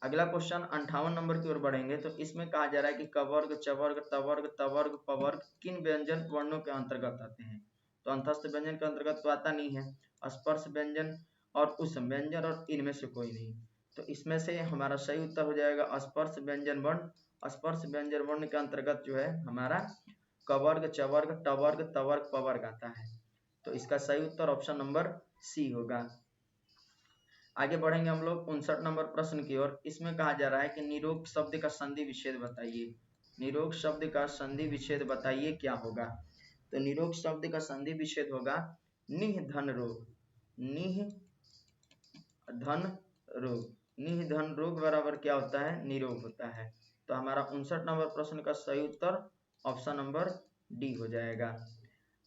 अगला क्वेश्चन 58 नंबर की ओर बढ़ेंगे, तो इसमें कहा जा रहा है कि कवर्ग, चवर्ग, तवर्ग, तवर्ग, पवर्ग किन व्यंजन वर्णों के अंतर्गत आते हैं। तो अंतस्थ व्यंजन के अंतर्गत तो आता नहीं है। स्पर्श व्यंजन और उष्म व्यंजन और इनमें से कोई नहीं। तो इसमें से हमारा सही उत्तर हो जाएगा स्पर्श व्यंजन वर्ण। स्पर्श व्यंजन वर्ण के अंतर्गत जो है हमारा कवर्ग, चवर्ग, टवर्ग, तवर्ग, पवर्ग आता है। तो इसका सही उत्तर ऑप्शन नंबर सी होगा। आगे बढ़ेंगे हम लोग 59 नंबर प्रश्न की ओर। इसमें कहा जा रहा है कि निरोग शब्द का संधि विच्छेद बताइए। निरोग शब्द का संधि विच्छेद बताइए क्या होगा। तो निरोग शब्द का संधि विच्छेद होगा निह धन रोग। निह धन रोग, निह धन रोग बराबर क्या होता है, निरोग होता है। तो हमारा 59 नंबर प्रश्न का सही उत्तर ऑप्शन नंबर डी हो जाएगा।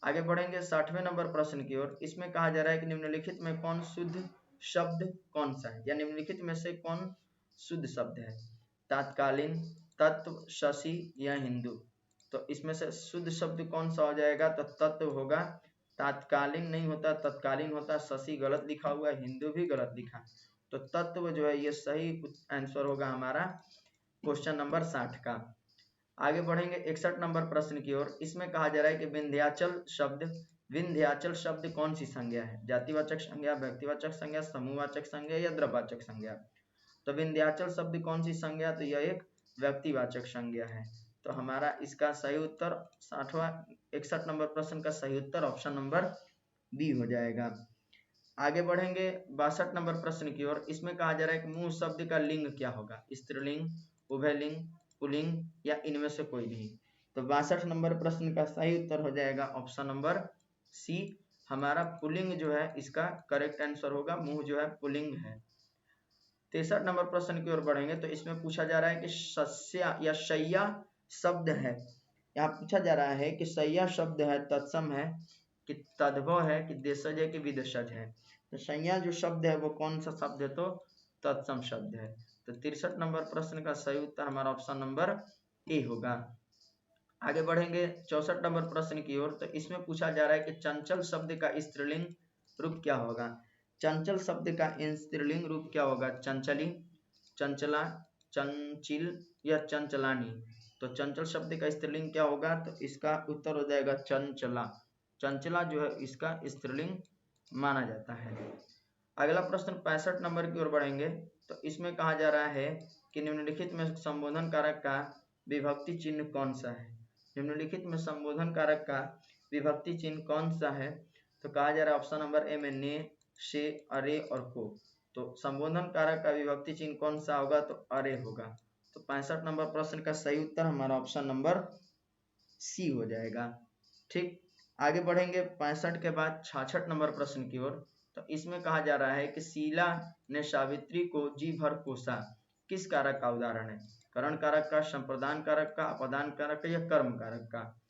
आगे बढ़ेंगे 60वें नंबर प्रश्न की ओर। इसमें कहा जा रहा है कि निम्नलिखित में कौन शुद्ध शब्द कौन सा है, या निम्नलिखित में से कौन शुद्ध शब्द है। तात्कालीन, तत्व, शशि या हिंदू। तो इसमें से शुद्ध शब्द कौन सा हो जाएगा, तो तत्व होगा। तात्कालीन नहीं होता, तत्कालीन होता। शशि गलत लिखा हुआ है, हिंदू भी गलत लिखा। तो तत्व जो है ये सही आंसर होगा हमारा क्वेश्चन नंबर 60 का। आगे बढ़ेंगे 61 नंबर प्रश्न की ओर। इसमें कहा जा रहा है कि विंध्याचल शब्द कौन सी संज्ञा है? जातिवाचक संज्ञा, व्यक्तिवाचक संज्ञा, समूहवाचक संज्ञा या द्रव्यवाचक संज्ञा? तो विंध्याचल शब्द कौन सी संज्ञा? तो यह एक व्यक्तिवाचक संज्ञा है। तो हमारा इसका सही उत्तर 61 नंबर प्रश्न का सही उत्तर ऑप्शन नंबर बी हो जाएगा। आगे बढ़ेंगे 62 नंबर प्रश्न की ओर। इसमें कहा जा रहा है कि मुंह शब्द का लिंग क्या होगा? स्त्रीलिंग, उभयलिंग, पुल्लिंग या इनमें से कोई नहीं? तो 62 नंबर प्रश्न का सही उत्तर हो जाएगा ऑप्शन नंबर सी। हमारा पुल्लिंग जो है इसका करेक्ट आंसर होगा, मुंह जो है पुल्लिंग है। 63 नंबर प्रश्न की ओर बढ़ेंगे तो इसमें पूछा जा रहा है कि सस्या या शैया शब्द है, यहाँ पूछा जा रहा है कि शैया शब्द है तत्सम है कि तद्भव है कि देशज है कि विदेशज है? तो शैया जो शब्द है वो कौन सा शब्द है? तो तत्सम शब्द है। तो 63 नंबर प्रश्न का सही उत्तर हमारा ऑप्शन नंबर ए होगा। आगे बढ़ेंगे 64 नंबर प्रश्न की ओर। तो इसमें पूछा जा रहा है कि चंचल शब्द का स्त्रीलिंग रूप क्या होगा? चंचल शब्द का स्त्रीलिंग रूप क्या होगा? चंचली, चंचला, चंचिल या चंचलानी? तो चंचल शब्द का स्त्रीलिंग क्या होगा? तो इसका उत्तर हो जाएगा चंचला। चंचला जो है इसका स्त्रीलिंग माना जाता है। अगला प्रश्न 65 नंबर की ओर बढ़ेंगे तो इसमें कहा जा रहा है कि निम्नलिखित में संबोधन कारक का विभक्ति चिन्ह कौन सा है? निम्नलिखित में संबोधन कारक का विभक्ति चिन्ह कौन सा है? तो कहा जा रहा है ऑप्शन नंबर ए में ने, से, अरे और को। तो संबोधन कारक का विभक्ति चिन्ह कौन सा होगा? तो अरे होगा। तो 65 नंबर प्रश्न का सही उत्तर हमारा ऑप्शन नंबर सी हो जाएगा। ठीक, आगे बढ़ेंगे 65 के बाद 66 नंबर प्रश्न की ओर। तो इसमें कहा जा रहा है कि शीला ने सावित्री को जी भर कोसा, किस कारक का उदाहरण है? करण कारक का, संप्रदान कारक का, अपदान कारक का या कर्म कारक का?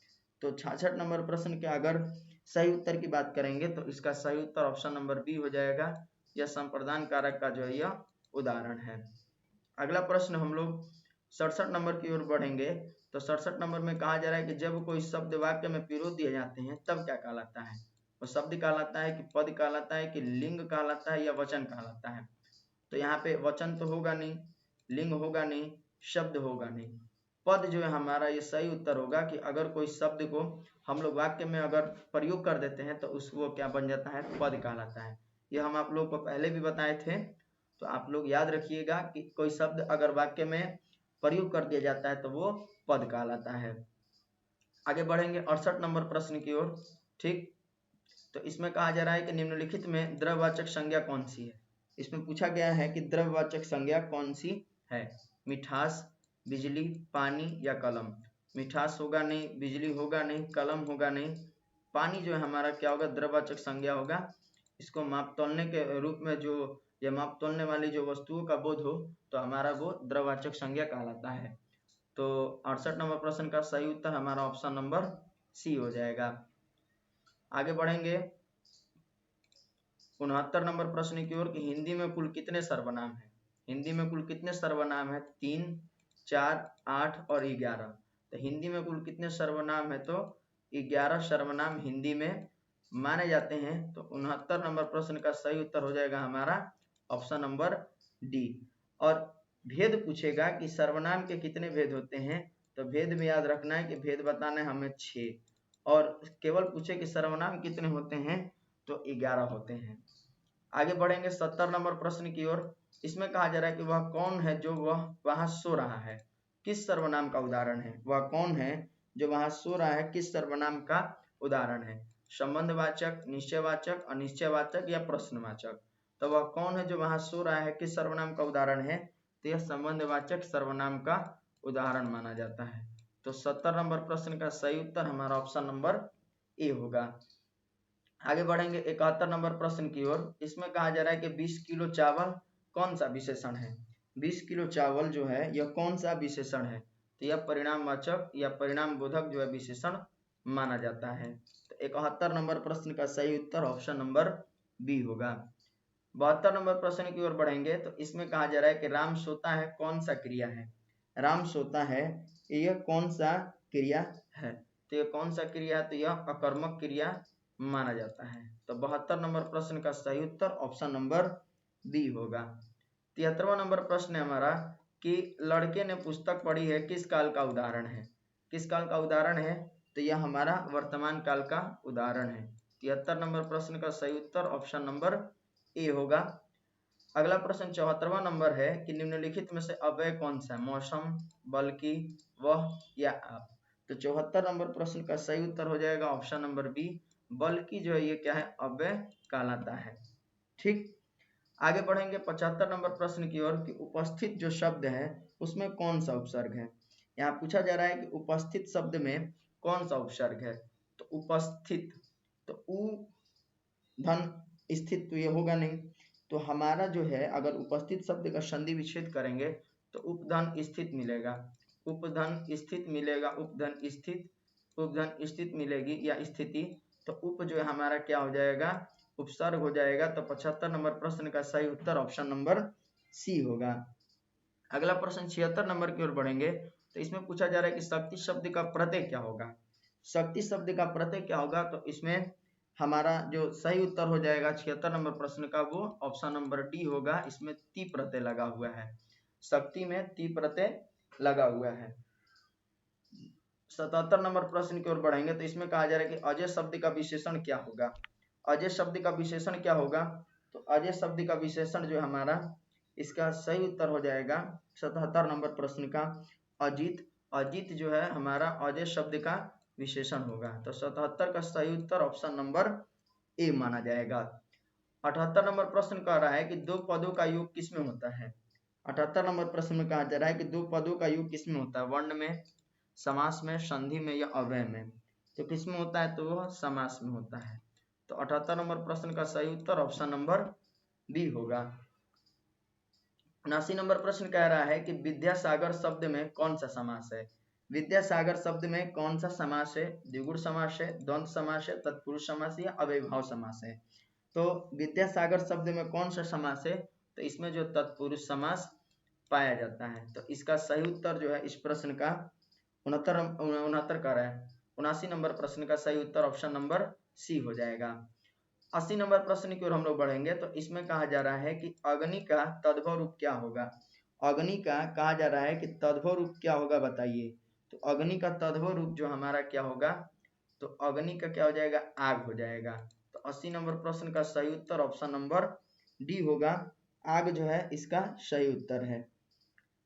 तो 66 नंबर प्रश्न के अगर सही उत्तर की बात करेंगे तो इसका सही उत्तर ऑप्शन नंबर बी हो जाएगा, यह संप्रदान कारक का जो है यह उदाहरण है। अगला प्रश्न हम लोग 67 नंबर की ओर बढ़ेंगे तो 67 नंबर में कहा जा रहा है कि जब कोई शब्द वाक्य में पिरो दिए जाते हैं तब क्या कहलाता है? वो शब्द कहलाता है कि पद कहलाता है कि लिंग कहलाता है या वचन कहलाता है? तो यहाँ पे वचन तो होगा नहीं, लिंग होगा नहीं, शब्द होगा नहीं, पद जो है हमारा ये सही उत्तर होगा कि अगर कोई शब्द को हम लोग वाक्य में अगर प्रयोग कर देते हैं तो उस वो क्या बन जाता है? पद कहलाता है। ये हम आप लोग को पहले भी बताए थे, तो आप लोग याद रखिएगा कि कोई शब्द अगर वाक्य में प्रयोग कर दिया जाता है तो वो पद कहलाता है। आगे बढ़ेंगे 68 नंबर प्रश्न की ओर। ठीक, तो इसमें कहा जा रहा है कि निम्नलिखित में द्रव्यवाचक संज्ञा कौन सी है? इसमें पूछा गया है कि द्रव्यवाचक संज्ञा कौन सी है? मिठास, बिजली, पानी या कलम? मिठास होगा नहीं, बिजली होगा नहीं, कलम होगा नहीं, पानी जो है हमारा क्या होगा? द्रव्यवाचक संज्ञा होगा। इसको माप तौलने के रूप में जो ये माप तौलने वाली जो वस्तुओं का बोध हो तो हमारा वो द्रव्यवाचक संज्ञा कहलाता है। तो 68 नंबर प्रश्न का सही उत्तर हमारा ऑप्शन नंबर सी हो जाएगा। आगे बढ़ेंगे 69 नंबर प्रश्न की ओर कि हिंदी में कुल कितने सर्वनाम हैं? हिंदी में कुल कितने सर्वनाम है? 3, 4, 8 और 11। तो हिंदी में कुल कितने सर्वनाम है? तो 11 सर्वनाम हिंदी में माने जाते हैं। तो 69 नंबर प्रश्न का सही उत्तर हो जाएगा हमारा ऑप्शन नंबर डी। और भेद पूछेगा कि सर्वनाम के कितने भेद होते हैं? तो भेद में याद रखना है कि भेद बताना है हमें 6, और केवल पूछे कि सर्वनाम कितने होते हैं? तो 11 होते हैं। आगे बढ़ेंगे 70 नंबर प्रश्न की ओर। इसमें कहा जा रहा है कि वह कौन है जो वह वहां सो रहा है? किस सर्वनाम का उदाहरण है? वह कौन है जो वहां सो रहा है किस सर्वनाम का उदाहरण है? संबंधवाचक, निश्चयवाचक, अनिश्चयवाचक या प्रश्नवाचक? तो वह कौन है जो वहां सो रहा है किस सर्वनाम का उदाहरण है? तो यह संबंधवाचक सर्वनाम का उदाहरण माना जाता है। तो 70 नंबर प्रश्न का सही उत्तर हमारा ऑप्शन नंबर ए होगा। आगे बढ़ेंगे 71 नंबर प्रश्न की ओर। इसमें कहा जा रहा है कि 20 किलो चावल कौन सा विशेषण है? 20 किलो चावल जो है यह कौन सा विशेषण है? तो यह परिणामवाचक या परिणाम बोधक जो है विशेषण माना जाता है। तो 71 नंबर प्रश्न का सही उत्तर ऑप्शन नंबर बी होगा। 72 नंबर प्रश्न की ओर बढ़ेंगे तो इसमें कहा जा रहा है कि राम सोता है कौन सा क्रिया है? राम सोता है यह कौन सा क्रिया है? तो यह कौन सा क्रिया है? तो यह अकर्मक क्रिया माना जाता है। तो 72 नंबर प्रश्न का सही उत्तर ऑप्शन नंबर बी होगा। 73वां नंबर प्रश्न है हमारा कि लड़के ने पुस्तक पढ़ी है, किस काल का उदाहरण है? किस काल का उदाहरण है? तो यह हमारा वर्तमान काल का उदाहरण है। 73 नंबर प्रश्न का सही उत्तर ऑप्शन नंबर ए होगा। अगला प्रश्न 74वां नंबर है कि निम्नलिखित में से अव्यय कौन सा है? मौसम, बल्कि, वह या आप। तो 74 नंबर प्रश्न का सही उत्तर हो जाएगा ऑप्शन नंबर बी, बल्कि जो है ये क्या है? अव्यय कहलाता है। ठीक, आगे बढ़ेंगे 75 नंबर प्रश्न की ओर कि उपस्थित जो शब्द है उसमें कौन सा उपसर्ग है? यहाँ पूछा जा रहा है कि उपस्थित शब्द में कौन सा उपसर्ग है? तो उपस्थित, तो उ धन स्थित, तो ये होगा नहीं। तो हमारा जो है अगर उपस्थित शब्द का संधि विच्छेद करेंगे तो उपधन स्थित मिलेगा, उपधन स्थित मिलेगा, उपधन स्थित, उपधन स्थित मिलेगी या स्थिति। तो उप जो है हमारा क्या हो जाएगा? उपसर्ग हो जाएगा। तो 75 नंबर प्रश्न का सही उत्तर ऑप्शन नंबर सी होगा। अगला प्रश्न 76 नंबर की ओर बढ़ेंगे तो इसमें पूछा जा रहा है कि शक्ति शब्द का प्रत्यय क्या होगा? शक्ति शब्द का प्रत्यय क्या होगा? तो इसमें हमारा जो सही उत्तर हो जाएगा 76 नंबर प्रश्न का वो ऑप्शन नंबर डी होगा। इसमें ती प्रत्यय लगा हुआ है, शक्ति में ती प्रत्यय लगा हुआ है। 77 नंबर प्रश्न की ओर बढ़ेंगे तो इसमें कहा जा रहा है कि अजय शब्द का विशेषण क्या होगा? अजय शब्द का विशेषण क्या होगा? तो अजय शब्द का विशेषण जो है हमारा, इसका सही उत्तर हो जाएगा 77 नंबर प्रश्न का अजित। अजित जो है हमारा अजय शब्द का विशेषण होगा। तो 77 का सही उत्तर ऑप्शन नंबर ए माना जाएगा। 78 नंबर प्रश्न कह रहा है कि दो पदों का योग किसमें होता है? 78 नंबर प्रश्न में कहा जा रहा है कि दो पदों का योग किसमें होता है? वर्ण में, समास में, संधि में या अव्यय में। तो किसमें होता है? तो वह समास में होता है। तो 78 नंबर प्रश्न का सही उत्तर ऑप्शन नंबर बी होगा। 79 नंबर प्रश्न कह रहा है कि विद्यासागर शब्द में कौन सा समास है? विद्यासागर शब्द में कौन सा समास है? द्विगुण समास है, द्वंद्व समास है, तत्पुरुष समास या अव्ययभाव समास है? तो विद्यासागर शब्द में कौन सा समास है? तो इसमें जो तत्पुरुष समास पाया जाता है। तो इसका सही उत्तर जो है इस प्रश्न का 69 का रहा है। 79 नंबर प्रश्न का सही उत्तर ऑप्शन नंबर सी हो जाएगा। 80 नंबर प्रश्न की ओर हम लोग बढ़ेंगे तो इसमें कहा जा रहा है कि अग्नि का तद्भव रूप क्या होगा? अग्नि का कहा जा रहा है कि तद्भव रूप क्या होगा, बताइए। तो अग्नि का तद्भव रूप जो हमारा क्या होगा? तो अग्नि का क्या हो जाएगा? आग हो जाएगा। तो 80 नंबर प्रश्न का सही उत्तर ऑप्शन नंबर डी होगा, आग जो है इसका सही उत्तर है।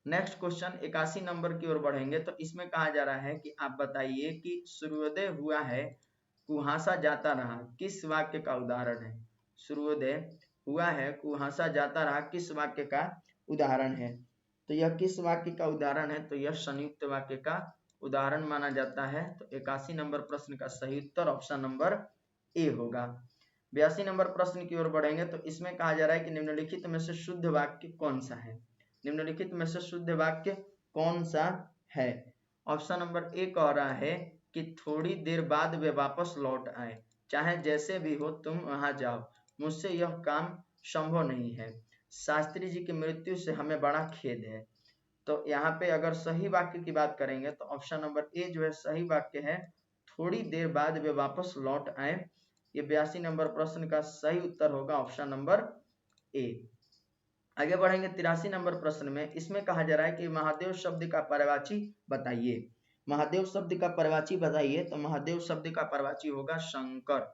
नेक्स्ट क्वेश्चन 81 नंबर की ओर बढ़ेंगे तो इसमें कहा जा रहा है कि आप बताइए कि सूर्योदय हुआ है, कुहासा जाता रहा, किस वाक्य का उदाहरण है? सूर्योदय हुआ है, कुहासा जाता रहा, किस वाक्य का उदाहरण है? तो यह किस वाक्य का उदाहरण है? तो यह संयुक्त वाक्य का उदाहरण माना जाता है। तो 81 नंबर प्रश्न का सही उत्तर ऑप्शन नंबर ए होगा। 82 नंबर प्रश्न की ओर बढ़ेंगे तो इसमें कहा जा रहा है कि निम्नलिखित में से शुद्ध वाक्य कौन सा है? निम्नलिखित में से शुद्ध वाक्य कौन सा है? ऑप्शन नंबर ए कह रहा है कि थोड़ी देर बाद वे वापस लौट आए, चाहे जैसे भी हो तुम वहां जाओ, मुझसे यह काम संभव नहीं है, शास्त्री जी की मृत्यु से हमें बड़ा खेद है। तो यहाँ पे अगर सही वाक्य की बात करेंगे तो ऑप्शन नंबर ए जो है सही वाक्य है, थोड़ी देर बाद वे वापस लौट आए। ये 82 नंबर प्रश्न का सही उत्तर होगा ऑप्शन नंबर ए। आगे बढ़ेंगे 83 नंबर प्रश्न में। इसमें कहा जा रहा है कि महादेव शब्द का पर्यायवाची बताइए। महादेव शब्द का पर्यायवाची बताइए। तो महादेव शब्द का पर्यायवाची होगा शंकर।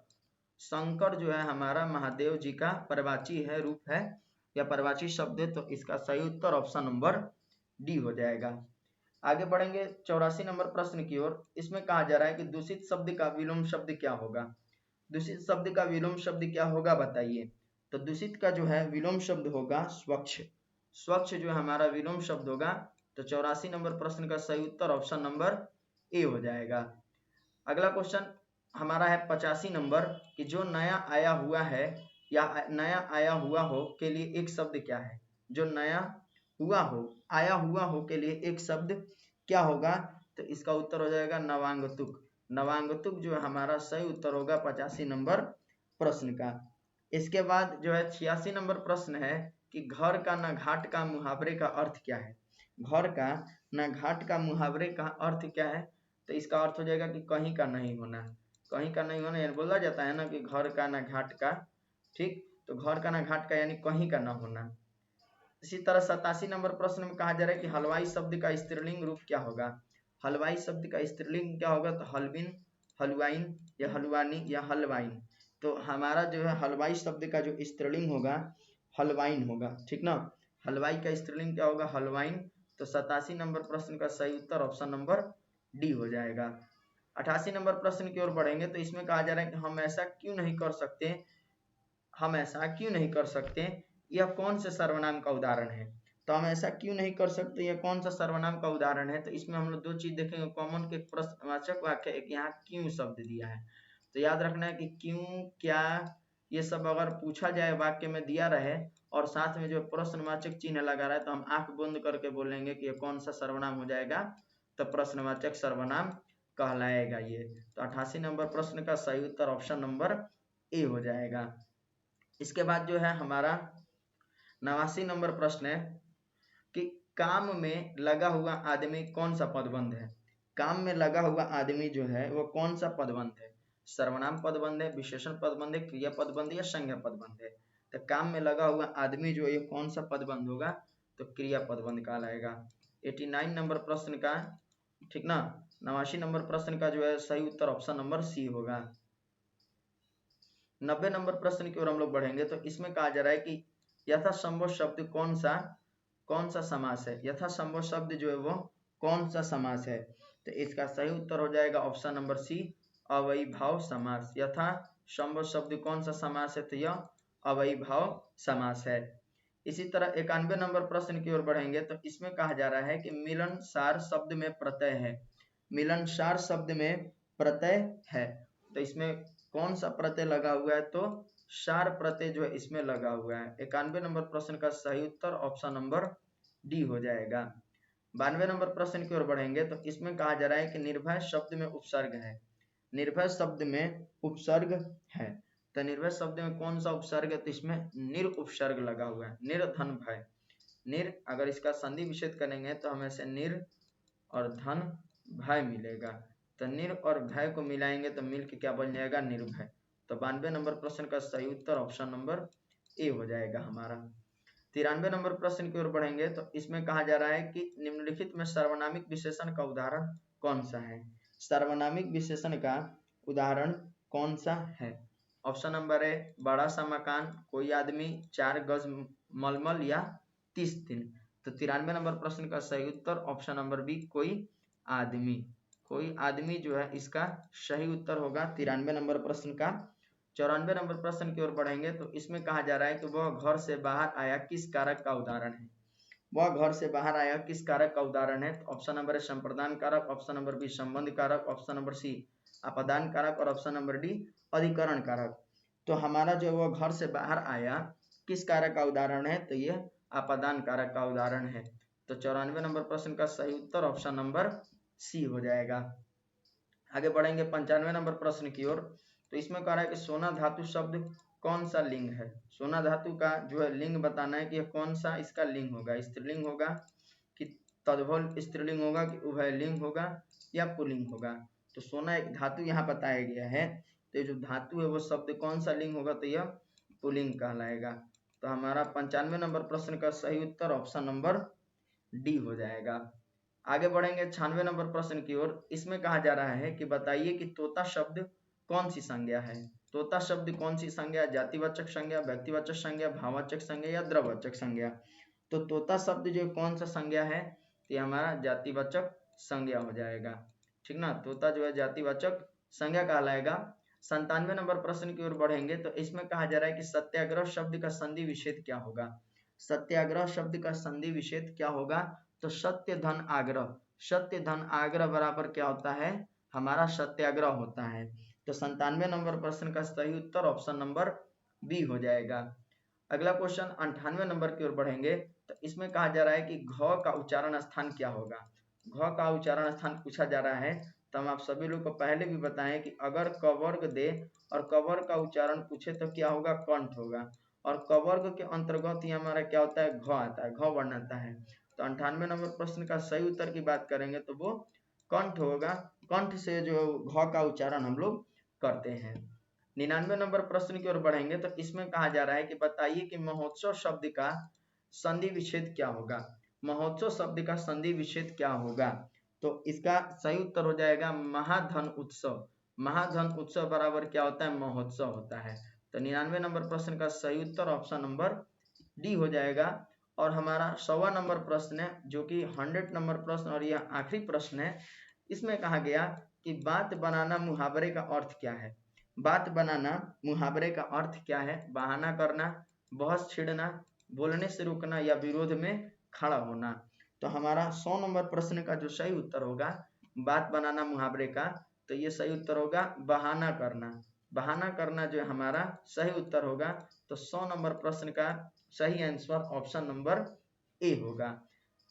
शंकर जो है हमारा महादेव जी का पर्यायवाची है, रूप है या पर्यायवाची शब्द है। तो इसका सही उत्तर ऑप्शन नंबर डी हो जाएगा। आगे बढ़ेंगे 84 नंबर प्रश्न की ओर। इसमें कहा जा रहा है कि दूषित शब्द का विलोम शब्द क्या होगा? दूषित शब्द का विलोम शब्द क्या होगा, बताइए। तो दूषित का जो है विलोम शब्द होगा स्वच्छ। स्वच्छ जो हमारा विलोम शब्द होगा। तो 84 नंबर प्रश्न का सही उत्तर ऑप्शन नंबर ए हो जाएगा। अगला क्वेश्चन हमारा है 85 नंबर कि जो नया आया हुआ है या नया आया हुआ हो के लिए एक शब्द क्या है? जो नया हुआ हो, आया हुआ हो के लिए एक शब्द क्या होगा? तो इसका उत्तर हो जाएगा नवांगतुक। नवांगतुक जो है हमारा सही उत्तर होगा 85 नंबर प्रश्न का। इसके बाद जो है 86 नंबर प्रश्न है कि घर का न घाट का मुहावरे का अर्थ क्या है? घर का न घाट का मुहावरे का अर्थ क्या है? तो इसका अर्थ हो जाएगा कि कहीं का नहीं होना। कहीं का नहीं होना यानी बोला जाता है ना कि घर का न घाट का, ठीक। तो घर का न घाट का यानी कहीं का ना होना। इसी तरह 87 नंबर प्रश्न में कहा जा रहा है कि हलवाई शब्द का स्त्रीलिंग रूप क्या होगा। हलवाई शब्द का स्त्रीलिंग क्या होगा, तो हलविन, हलवाइन या हलवानी या हलवाइन। तो हमारा जो है हलवाई शब्द का जो स्त्रीलिंग होगा हलवाइन होगा, ठीक ना। हलवाई का स्त्रीलिंग क्या होगा, हलवाइन। तो 87 नंबर प्रश्न का सही उत्तर ऑप्शन नंबर डी हो जाएगा। 88 नंबर प्रश्न की ओर बढ़ेंगे तो इसमें कहा जा रहा है कि हम ऐसा क्यों नहीं कर सकते, हम ऐसा क्यों नहीं कर सकते, यह कौन से सर्वनाम का उदाहरण है। तो हम ऐसा क्यों नहीं कर सकते, यह कौन सा सर्वनाम का उदाहरण है। तो इसमें हम लोग दो चीज देखेंगे कॉमन के, प्रश्नवाचक वाक्य, एक यहाँ क्यों शब्द दिया है। तो याद रखना है कि क्यों, क्या, ये सब अगर पूछा जाए वाक्य में दिया रहे और साथ में जो प्रश्नवाचक चिन्ह लगा रहा है तो हम आंख बंद करके बोलेंगे कि ये कौन सा सर्वनाम हो जाएगा, तो प्रश्नवाचक सर्वनाम कहलाएगा ये। तो 88 नंबर प्रश्न का सही उत्तर ऑप्शन नंबर ए हो जाएगा। इसके बाद जो है हमारा 89 नंबर प्रश्न है कि काम में लगा हुआ आदमी कौन सा पदबंध है। काम में लगा हुआ आदमी जो है वो कौन सा पदबंध है, सर्वनाम पदबंध है, विशेषण पदबंध है, क्रिया पदबंध है या संज्ञा पदबंध है। तो काम में लगा हुआ आदमी जो है कौन सा पदबंध होगा, तो क्रिया पदबंध कहलाएगा। 89 नंबर प्रश्न का, ठीक ना, 89 नंबर प्रश्न का जो है सही उत्तर ऑप्शन नंबर सी होगा। 90 नंबर प्रश्न की ओर हम लोग बढ़ेंगे तो इसमें कहा जा रहा है कि यथासंभव शब्द कौन सा समास है। यथासंभव शब्द जो है वो कौन सा समास है, तो इसका सही उत्तर हो जाएगा ऑप्शन नंबर सी, अव्ययीभाव समास। यथासंभव शब्द कौन सा समास है, तो यह अव्ययीभाव समास है। इसी तरह 91 नंबर प्रश्न की ओर बढ़ेंगे तो इसमें कहा जा रहा है कि मिलनसार शब्द में प्रत्यय है। मिलनसार शब्द में प्रत्यय है, तो इसमें कौन सा प्रत्यय लगा हुआ है, तो सार प्रत्यय जो है इसमें लगा हुआ है। 91 नंबर प्रश्न का सही उत्तर ऑप्शन नंबर डी हो जाएगा। 92 नंबर प्रश्न की ओर बढ़ेंगे तो इसमें कहा जा रहा है कि निर्भय शब्द में उपसर्ग है। निर्भय शब्द में उपसर्ग है, तो निर्भय शब्द में कौन सा उपसर्ग है, तो इसमें निर उपसर्ग लगा हुआ है। निर्धन भय, निर अगर इसका संधि विच्छेद करेंगे तो हमें से निर और धन भय मिलेगा, तो निर और भय को मिलाएंगे तो मिल के क्या बन जाएगा, निर्भय। तो 92 नंबर प्रश्न का सही उत्तर ऑप्शन नंबर ए हो जाएगा हमारा। 93 नंबर प्रश्न की ओर बढ़ेंगे तो इसमें कहा जा रहा है कि निम्नलिखित में सर्वनामिक विशेषण का उदाहरण कौन सा है। सर्वनामिक विशेषण का उदाहरण कौन सा है। ऑप्शन नंबर ए, बड़ा सा मकान, कोई आदमी, 4 गज मलमल या 30 दिन। तो 93 नंबर प्रश्न का सही उत्तर ऑप्शन नंबर बी, कोई आदमी। कोई आदमी जो है इसका सही उत्तर होगा 93 नंबर प्रश्न का। 94 नंबर प्रश्न की ओर बढ़ेंगे तो इसमें कहा जा रहा है कि वह घर से बाहर आया किस कारक का उदाहरण है। वह घर से बाहर आया किस कारक का उदाहरण है, तो ऑप्शन नंबर ए संप्रदान कारक, ऑप्शन नंबर बी संबंध कारक, ऑप्शन नंबर सी अपदान कारक और ऑप्शन नंबर डी अधिकरण कारक। तो हमारा जो वो घर से बाहर आया किस कारक का उदाहरण है, तो ये अपदान कारक का उदाहरण है। तो 94 नंबर प्रश्न का सही उत्तर ऑप्शन नंबर सी हो जाएगा। आगे बढ़ेंगे 95 नंबर प्रश्न की ओर, तो इसमें कह रहा है कि सोना धातु शब्द कौन सा लिंग है। सोना धातु का जो है लिंग बताना है कि यह कौन सा इसका लिंग होगा, स्त्रीलिंग होगा कि तद्भव स्त्रीलिंग होगा कि उभयलिंग होगा या पुल्लिंग होगा। तो सोना एक धातु यहाँ बताया गया है, तो ये जो धातु है वो शब्द कौन सा लिंग होगा, तो यह पुल्लिंग कहलाएगा। तो हमारा 95 नंबर प्रश्न का सही उत्तर ऑप्शन नंबर डी हो जाएगा। आगे बढ़ेंगे 96 नंबर प्रश्न की ओर। इसमें कहा जा रहा है कि बताइए कि तोता शब्द कौन सी संज्ञा है। तोता शब्द कौन सी संज्ञा, जातिवाचक संज्ञा, व्यक्तिवाचक संज्ञा, भाववाचक संज्ञा या द्रववाचक संज्ञा। तो तोता शब्द जो कौन सा संज्ञा है, तो हमारा जातिवाचक संज्ञा हो जाएगा, ठीक ना। तोता जो है जातिवाचक संज्ञा कहलाएगा। 97 नंबर प्रश्न की ओर बढ़ेंगे तो इसमें कहा जा रहा है कि सत्याग्रह शब्द का संधि विच्छेद क्या होगा। सत्याग्रह शब्द का संधि विच्छेद क्या होगा, तो सत्य धन आग्रह। सत्य धन आग्रह बराबर क्या होता है, हमारा सत्याग्रह होता है। तो 97 नंबर प्रश्न का सही उत्तर ऑप्शन नंबर बी हो जाएगा। अगला क्वेश्चन 98 नंबर की ओर बढ़ेंगे तो इसमें कहा जा रहा है कि घ का उच्चारण स्थान क्या होगा। घ का उच्चारण स्थान पूछा जा रहा है, तो हम आप सभी लोग को पहले भी बताएं कि अगर क वर्ग दे और क वर्ग का उच्चारण पूछे तो क्या होगा, कंठ होगा। और क वर्ग के अंतर्गत ही हमारा क्या होता है, घ आता है, घ वर्ण आता है। तो 98 नंबर प्रश्न का सही उत्तर की बात करेंगे तो वो कंठ होगा। कंठ से जो घ का उच्चारण हम लोग करते हैं। 99 नंबर प्रश्न की ओर बढ़ेंगे तो इसमें कहा जा रहा है कि बताइए कि महोत्सव शब्द का संधि विच्छेद क्या होगा? महोत्सव शब्द का संधि विच्छेद क्या होगा? तो इसका सही उत्तर हो जाएगा महाधन उत्सव। महाधन उत्सव बराबर क्या होता है? महोत्सव होता है। तो 99 नंबर प्रश्न का सही उत्तर ऑप्शन नंबर डी हो जाएगा। और हमारा 100वां नंबर प्रश्न है जो कि 100 नंबर प्रश्न और यह आखिरी प्रश्न है। इसमें कहा गया कि बात बनाना मुहावरे का अर्थ क्या है? बात बनाना मुहावरे का अर्थ क्या है? बहाना करना, बहस छेड़ना, बोलने से रोकना या विरोध में खड़ा होना। तो हमारा 100 नंबर प्रश्न का जो सही उत्तर होगा बात बनाना मुहावरे का, तो ये सही उत्तर होगा बहाना करना। बहाना करना जो हमारा सही उत्तर होगा। तो 100 नंबर प्रश्न का सही आंसर ऑप्शन नंबर ए होगा।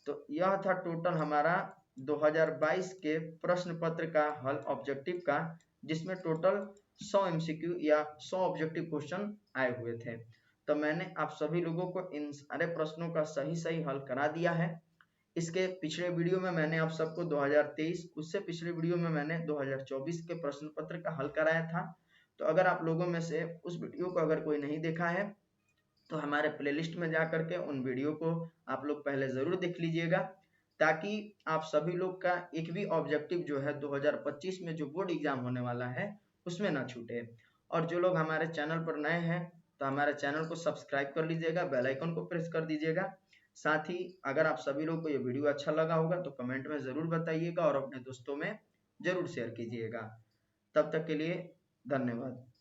तो यह था टोटल हमारा 2022 के प्रश्न पत्र का हल ऑब्जेक्टिव का, जिसमें टोटल 100 एमसीक्यू या 100 ऑब्जेक्टिव क्वेश्चन आए हुए थे। तो मैंने आप सभी लोगों को इन सारे प्रश्नों का सही हल करा दिया है। इसके पिछले वीडियो में मैंने आप सबको 2023, उससे पिछले वीडियो में मैंने 2024 के प्रश्न पत्र का हल कराया था। तो अगर आप लोगों में से उस वीडियो को अगर कोई नहीं देखा है तो हमारे प्लेलिस्ट में जा करके उन वीडियो को आप लोग पहले जरूर देख लीजिएगा, ताकि आप सभी लोग का एक भी ऑब्जेक्टिव जो है 2025 में जो बोर्ड एग्जाम होने वाला है उसमें ना छूटे। और जो लोग हमारे चैनल पर नए हैं तो हमारे चैनल को सब्सक्राइब कर लीजिएगा, बेल आइकन को प्रेस कर दीजिएगा। साथ ही अगर आप सभी लोग को ये वीडियो अच्छा लगा होगा तो कमेंट में जरूर बताइएगा और अपने दोस्तों में जरूर शेयर कीजिएगा। तब तक के लिए धन्यवाद।